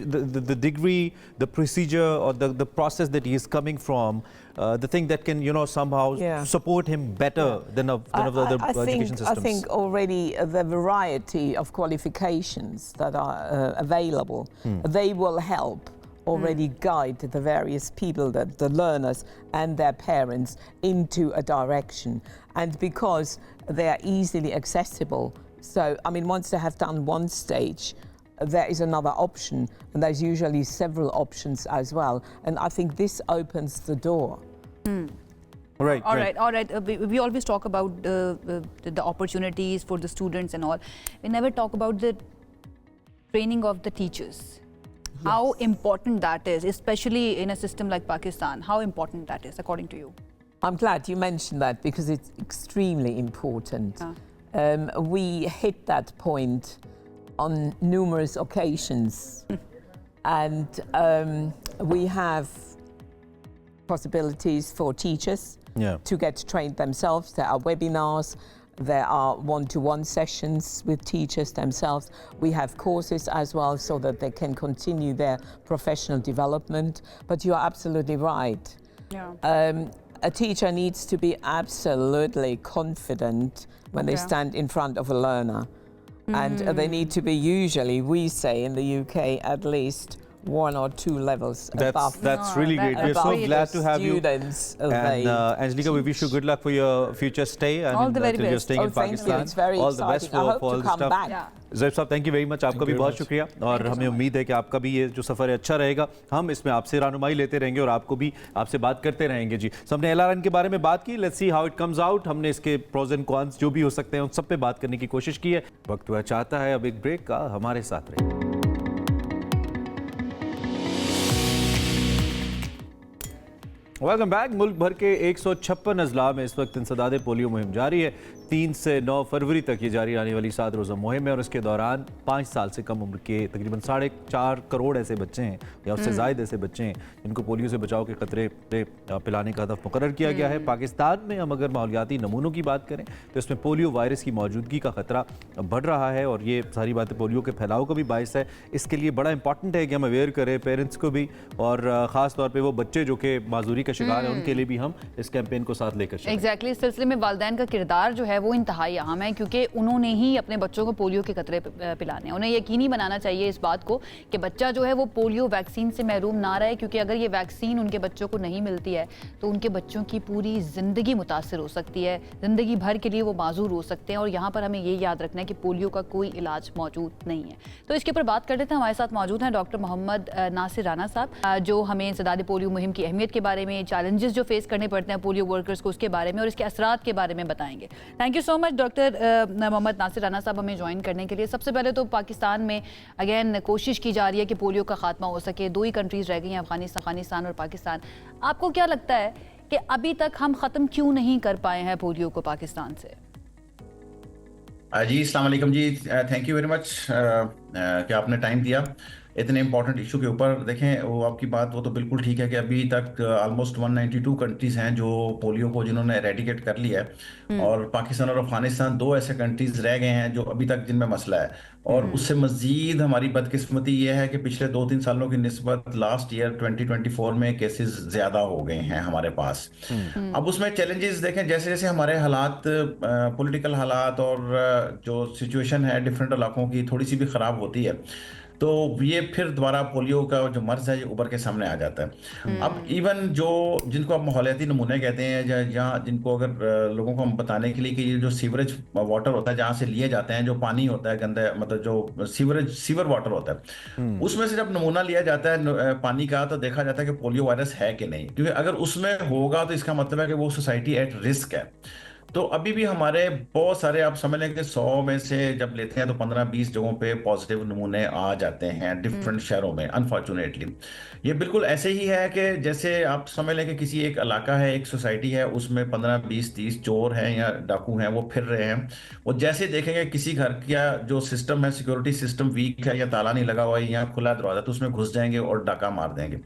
Speaker 1: the degree, the procedure, or the process that he is coming from, the thing that can somehow support him better than of the other education systems.
Speaker 11: I think already the variety of qualifications that are available, they will help already guide the various people, the learners and their parents, into a direction. And because they are easily accessible, so I mean, once they have done one stage, there is another option, and there's usually several options as well. And I think this opens the door.
Speaker 2: Right. All right. We always talk about the opportunities for the students and all. We never talk about the training of the teachers. Yes. How important that is, especially in a system like Pakistan. How important that is, according to you?
Speaker 11: I'm glad you mentioned that, because it's extremely important. We hit that point on numerous occasions, and we have possibilities for teachers to get trained themselves. There are webinars, there are one-to-one sessions with teachers themselves. We have courses as well, so that they can continue their professional development. But you are absolutely right. A teacher needs to be absolutely confident when they stand in front of a learner. And they need to be, usually, we say in the UK, at least 1 or 2 levels above.
Speaker 1: That's really great. We're so glad to have you. And Angelica, we wish you good luck for your future stay.
Speaker 2: All the very best.
Speaker 1: You're staying in Pakistan.
Speaker 11: It's very
Speaker 1: all the best
Speaker 11: exciting. I hope
Speaker 1: for all
Speaker 11: to
Speaker 1: the
Speaker 11: come
Speaker 1: stuff.
Speaker 11: back.
Speaker 1: Zeb साहब, thank you very much. आपका भी बहुत शुक्रिया, और हमें उम्मीद है कि आपका भी ये जो सफ़र है अच्छा रहेगा। हम इसमें आपसे रहनुमाई लेते रहेंगे और आपको भी आपसे बात करते रहेंगे जी। तो हमने LRN के बारे में बात की, let's see how it comes out. हमने इसके प्रोज एंड कॉन्स जो भी हो सकते हैं उन सब पे बात करने की कोशिश की है। वक्त हुआ चाहता है अब एक ब्रेक का, हमारे साथ रहिए। Welcome back. मुल्क भर के 156 अजला में इस वक्त इंसदाद पोलियो मुहिम जारी है। 3 से 9 फरवरी तक ये जारी रहने वाली 7 रोज़ा मुहिम है, और इसके दौरान 5 साल से कम उम्र के तकरीबन 4.5 करोड़ ऐसे बच्चे हैं या उससे ज़ायद ऐसे बच्चे हैं जिनको पोलियो से बचाव के खतरे पे पिलाने का हदफ मुकर्रर किया गया है। पाकिस्तान में हम अगर माहौलियाती नमूनों की बात करें तो इसमें पोलियो वायरस की मौजूदगी का खतरा बढ़ रहा है, और ये सारी बातें पोलियो के फैलाव का भी बायस है। इसके लिए बड़ा इंपॉर्टेंट है कि हम अवेयर करें पेरेंट्स को भी, और ख़ास तौर पर वो बच्चे जो कि माजूरी का शिकार है उनके लिए भी हम इस कैंपेन को साथ लेकर चलें।
Speaker 2: एग्जैक्टली। इस सिलसिले में वालिदैन का किरदार जो है वो इंतहाई अहम है, क्योंकि उन्होंने ही अपने बच्चों को पोलियो के खतरे पिलाने हैं। उन्हें यकीनी बनाना चाहिए इस बात को कि बच्चा जो है वो पोलियो वैक्सीन से महरूम ना रहे, क्योंकि अगर ये वैक्सीन उनके बच्चों को नहीं मिलती है तो उनके बच्चों की पूरी ज़िंदगी मुतासर हो सकती है, ज़िंदगी भर के लिए वो माजूर हो सकते हैं। और यहाँ पर हमें ये याद रखना है कि पोलियो का कोई इलाज मौजूद नहीं है। तो इसके ऊपर बात कर लेते हैं। हमारे साथ मौजूद हैं डॉक्टर मोहम्मद नासिर राना साहब, जो हमें इंसदाद पोलियो मुहिम की अहमियत के बारे में, चैलेंजेस जो फेस करने पड़ते हैं पोलियो वर्कर्स को, उसके बारे में और इसके असरात के बारे में बताएंगे। Thank you so much doctor Mohammad Nasir Rana sahab हमें ज्वाइन करने के लिए। सबसे पहले तो पाकिस्तान में अगेन कोशिश की जा रही है कि पोलियो का खात्मा हो सके। 2 ही कंट्रीज़ रह गई हैं, अफगानिस्तान और पाकिस्तान। आपको क्या लगता है कि अभी तक हम ख़त्म क्यों नहीं कर पाए हैं पोलियो को पाकिस्तान से?
Speaker 12: जी अस्सलाम वालेकुम जी, थैंक यू वेरी मच कि आपने टाइम दिया इतने इंपॉर्टेंट इशू के ऊपर। देखें, वो आपकी बात वो तो बिल्कुल ठीक है कि अभी तक ऑलमोस्ट 192 कंट्रीज हैं जो पोलियो को जिन्होंने एरेडिकेट कर लिया है, और पाकिस्तान और अफगानिस्तान दो ऐसे कंट्रीज रह गए हैं जो अभी तक जिनमें मसला है। और उससे मजीद हमारी बदकिस्मती ये है कि पिछले 2-3 सालों की निस्बत लास्ट ईयर 2024 में केसेस ज़्यादा हो गए हैं हमारे पास। अब उसमें चैलेंजेस देखें, जैसे जैसे हमारे हालात, पॉलिटिकल हालात और जो सिचुएशन है डिफरेंट इलाकों की थोड़ी सी भी ख़राब होती है, तो ये फिर दोबारा पोलियो का जो मर्ज है ये उभर के सामने आ जाता है। अब इवन जो जिनको आप माहौलियाती नमूने कहते हैं, या जिनको अगर लोगों को हम बताने के लिए कि ये जो सीवरेज वाटर होता है जहाँ से लिए जाते हैं, जो पानी होता है गंदा, मतलब जो सीवर वाटर होता है, उसमें से जब नमूना लिया जाता है पानी का, तो देखा जाता है कि पोलियो वायरस है कि नहीं। क्योंकि अगर उसमें होगा तो इसका मतलब है कि वो सोसाइटी एट रिस्क है। तो अभी भी हमारे बहुत सारे, आप समझ लें कि 100 में से जब लेते हैं तो 15-20 जगहों पे पॉजिटिव नमूने आ जाते हैं डिफरेंट शहरों में, अनफॉर्चुनेटली। ये बिल्कुल ऐसे ही है कि जैसे आप समझ लें कि किसी एक इलाका है, एक सोसाइटी है, उसमें 15-20-30 चोर हैं या डाकू हैं, वो फिर रहे हैं। वो जैसे देखेंगे किसी घर का जो सिस्टम है, सिक्योरिटी सिस्टम वीक है या ताला नहीं लगा हुआ है या खुला दरवाजा, तो उसमें घुस जाएंगे और डाका मार देंगे।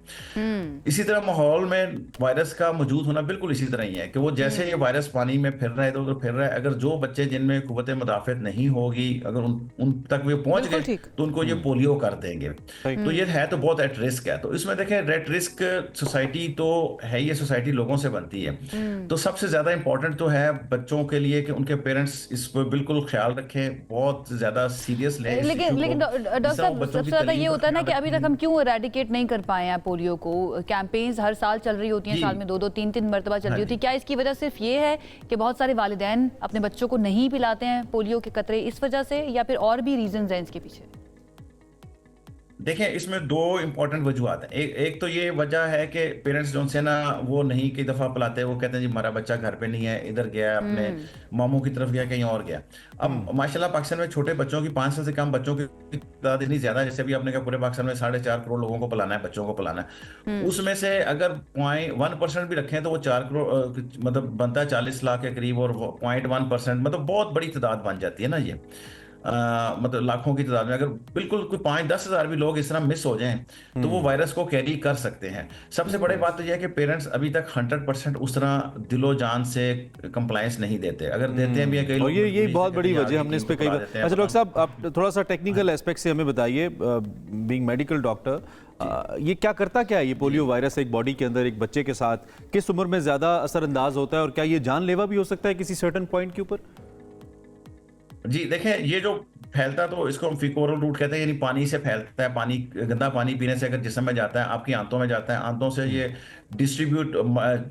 Speaker 12: इसी तरह माहौल में वायरस का मौजूद होना बिल्कुल इसी तरह ही है कि वो जैसे ये वायरस पानी में फिर रहा है, तो फिर रहा है। अगर जो बच्चे जिनमें कुव्वत मुदाफ़त नहीं होगी, अगर उन तक वे पहुंच गए तो उनको ये पोलियो कर देंगे। तो ये है तो बहुत एट रिस्क है। तो इसमें देखें, एट रिस्क सोसाइटी तो है, ये सोसाइटी लोगों से बनती है। तो सबसे ज्यादा इंपॉर्टेंट तो है बच्चों के लिए कि उनके पेरेंट्स इस पर बिल्कुल ख्याल रखें, बहुत ज्यादा सीरियस लें।
Speaker 2: लेकिन डॉक्टर साहब, सबसे ज्यादा ये होता है ना कि अभी तक हम क्यों एरेडिकेट नहीं कर पाए हैं पोलियो को? कैंपेन्स हर साल चल रही होती हैं, साल में 2-2, 3-3 मरतबा चल रही होती है। क्या इसकी वजह सिर्फ ये है कि बहुत सारे वालिदैन अपने बच्चों को नहीं पिलाते हैं पोलियो के कतरे, इस वजह से, या फिर और भी रीजंस हैं इसके पीछे?
Speaker 12: देखें, इसमें दो इंपॉर्टेंट वजूहत हैं। एक तो ये वजह है कि पेरेंट्स जो से ना वो नहीं कई दफ़ा पिलाते, वो कहते हैं जी हमारा बच्चा घर पे नहीं है, इधर गया है, अपने मामू की तरफ गया, कहीं और गया। अब माशाल्लाह पाकिस्तान में छोटे बच्चों की 5 साल से कम बच्चों की तादाद इतनी ज्यादा है, जैसे अभी आपने कहा पूरे पाकिस्तान में 4.5 करोड़ लोगों को पिलाना है, बच्चों को पिलाना है। उसमें से अगर 0.1% भी रखें तो वो 4 करोड़ मतलब बनता है 40 लाख के करीब, और 0.1% मतलब बहुत बड़ी तादाद बन जाती है ना ये। मतलब लाखों की तादाद में अगर बिल्कुल कोई 5-10 हज़ार भी लोग इस तरह मिस हो जाएं तो वो वायरस को कैरी कर सकते हैं। सबसे बड़ी बात तो यह है कि पेरेंट्स अभी तक 100% उस तरह दिलो जान से कंप्लायंस नहीं देते, अगर देते हैं भी कई लोग।
Speaker 1: ये बहुत बड़ी वजह हमने इस पे कई बार। अच्छा डॉक्टर साहब, आप थोड़ा सा टेक्निकल एस्पेक्ट से हमें बताइए, बीइंग मेडिकल डॉक्टर, ये क्या करता क्या है ये पोलियो वायरस एक बॉडी के अंदर एक बच्चे के साथ? किस उम्र में ज्यादा असरअंदाज होता है, और क्या ये जानलेवा भी हो सकता है किसी सर्टेन पॉइंट के ऊपर?
Speaker 12: जी देखें, ये जो फैलता तो इसको हम फीकोरल रूट कहते हैं, यानी पानी से फैलता है। पानी, गंदा पानी पीने से अगर जिस्म में जाता है, आपकी आंतों में जाता है, आंतों से ये डिस्ट्रीब्यूट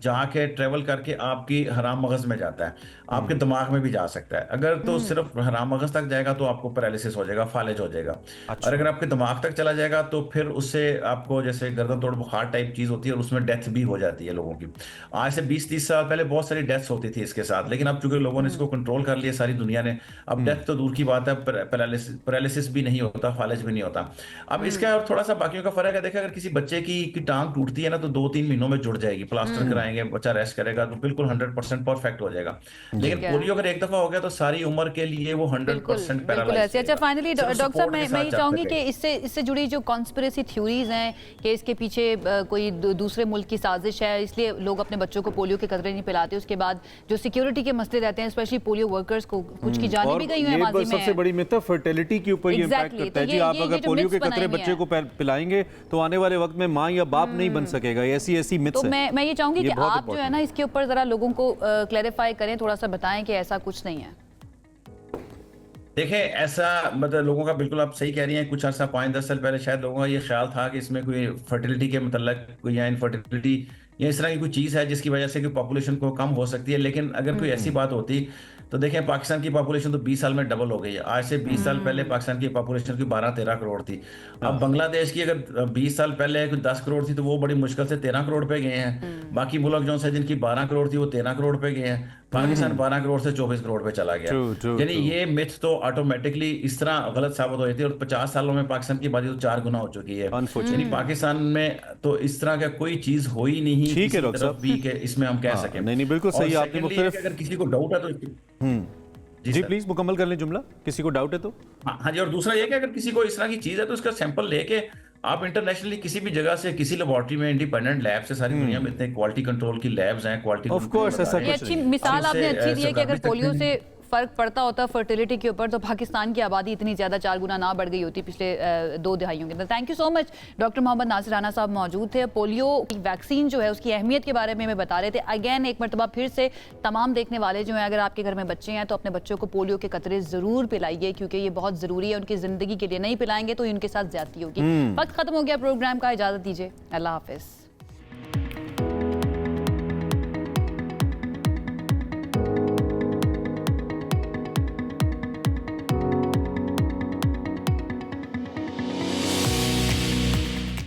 Speaker 12: जाके ट्रेवल करके आपकी हराम मगज में जाता है, आपके दिमाग में भी जा सकता है। अगर तो सिर्फ हराम मगज तक जाएगा तो आपको पैरालिसिस हो जाएगा, फालिज हो जाएगा।
Speaker 1: अच्छा।
Speaker 12: और अगर आपके दिमाग तक चला जाएगा तो फिर उससे आपको जैसे गर्दन तोड़ बुखार टाइप चीज होती है, और उसमें डेथ भी हो जाती है लोगों की। आज से 20-30 साल पहले बहुत सारी डेथ्स होती थी इसके साथ, लेकिन अब चूंकि लोगों ने इसको कंट्रोल कर लिया, सारी दुनिया ने, अब डेथ तो दूर की बात है, पैरालिसिस भी नहीं होता, फालिज भी नहीं होता। अब इसका थोड़ा सा बाकियों का फर्क है। देखा, अगर किसी बच्चे की टांग टूटती है ना तो 2-3 महीनों में जुड़ जाएगी, प्लास्टर कराएंगे, बच्चा रेस्ट करेगा तो बिल्कुल 100% परफेक्ट हो जाएगा। लेकिन पोलियो अगर एक दफा हो गया तो सारी उम्र के लिए वो 100% पैरालाइज।
Speaker 2: अच्छा, फाइनली डॉक्टर साहब, मैं ये चाहूंगी कि इससे जुड़ी जो कॉन्स्पिरेसी थ्योरीज हैं कि इसके पीछे कोई दूसरे मुल्क की साजिश है, इसलिए लोग अपने बच्चों को पोलियो के कतरे नहीं पिलाते, उसके बाद जो सिक्योरिटी के मसले रहते हैं, स्पेशली पोलियो वर्कर्स को कुछ की जाने भी गई हुई है माजी में।
Speaker 1: सबसे बड़ी मिथ है फर्टिलिटी के ऊपर ये इंपैक्ट करता है जी। आप अगर पोलियो के कतरे बच्चे को पिलाएंगे तो आने वाले वक्त में माँ या बाप नहीं बन सकेगा, ऐसी मिथ्स है।
Speaker 2: मैं ये चाहूंगी कि आप जो है ना इसके ऊपर जरा लोगों को क्लैरिफाई करें, थोड़ा सा बताएं कि ऐसा कुछ नहीं है।
Speaker 12: देखें, ऐसा मतलब लोगों का बिल्कुल आप सही कह रही हैं। कुछ अर्सा 5-10 साल पहले शायद लोगों का ये ख्याल था कि इसमें कोई फर्टिलिटी के मतलब कोई या इनफर्टिलिटी या इस तरह की कोई चीज़ है जिसकी वजह से कि पॉपुलेशन को कम हो सकती है। लेकिन अगर कोई ऐसी बात होती तो देखें, पाकिस्तान की पॉपुलेशन तो 20 साल में डबल हो गई है। आज से 20 साल पहले पाकिस्तान की पॉपुलेशन की 12-13 करोड़ थी। अब बांग्लादेश की अगर 20 साल पहले 10 करोड़ थी तो वो बड़ी मुश्किल से 13 करोड़ पे गए हैं। बाकी मुल्क जो से जिनकी 12 करोड़ थी वो 13 करोड़ पे गए हैं। पाकिस्तान 12 करोड़ से 24 करोड़ पे चला गया। यानी ये मिथ तो ऑटोमेटिकली इस तरह गलत साबित हो जाती है, और 50 सालों में पाकिस्तान की आबादी तो 4 गुना हो चुकी है। यानी पाकिस्तान में तो इस तरह का कोई चीज हो ही नहीं
Speaker 1: ठीक है डॉक्टर साहब
Speaker 12: भी के इसमें हम कह सकें।
Speaker 1: नहीं बिल्कुल सही, आपने मुख्तलिफ
Speaker 12: अगर किसी को डाउट है तो
Speaker 1: जी प्लीज मुकम्मल कर लें जुमला, किसी को डाउट है तो।
Speaker 12: हाँ जी, और दूसरा ये कि अगर किसी को इस तरह की चीज है तो इसका सैंपल लेके आप इंटरनेशनली किसी भी जगह से, किसी लेबोरेटरी में, इंडिपेंडेंट लैब से, सारी दुनिया में इतने क्वालिटी कंट्रोल की लैब्स हैं, क्वालिटी
Speaker 1: ऑफ कोर्स ऐसा
Speaker 2: ये अच्छी मिसाल आपने अच्छी दी है कि अगर पोलियो से फर्क पड़ता होता फर्टिलिटी के ऊपर तो पाकिस्तान की आबादी इतनी ज्यादा 4 गुना ना बढ़ गई होती पिछले 2 दहाइयों के अंदर। Thank you so much. Doctor Mohammad Nasir Rana sahab मौजूद थे, पोलियो की वैक्सीन जो है उसकी अहमियत के बारे में बता रहे थे। अगेन एक मरतबा फिर से तमाम देखने वाले जो हैं, अगर आपके घर में बच्चे हैं तो अपने बच्चों को पोलियो के कतरे जरूर पिलाइए, क्योंकि ये बहुत जरूरी है उनकी जिंदगी के लिए। नहीं पिलाएंगे तो उनके साथ ज्यादती होगी। वक्त खत्म हो गया प्रोग्राम का, इजाजत दीजिए, अल्लाह हाफिज।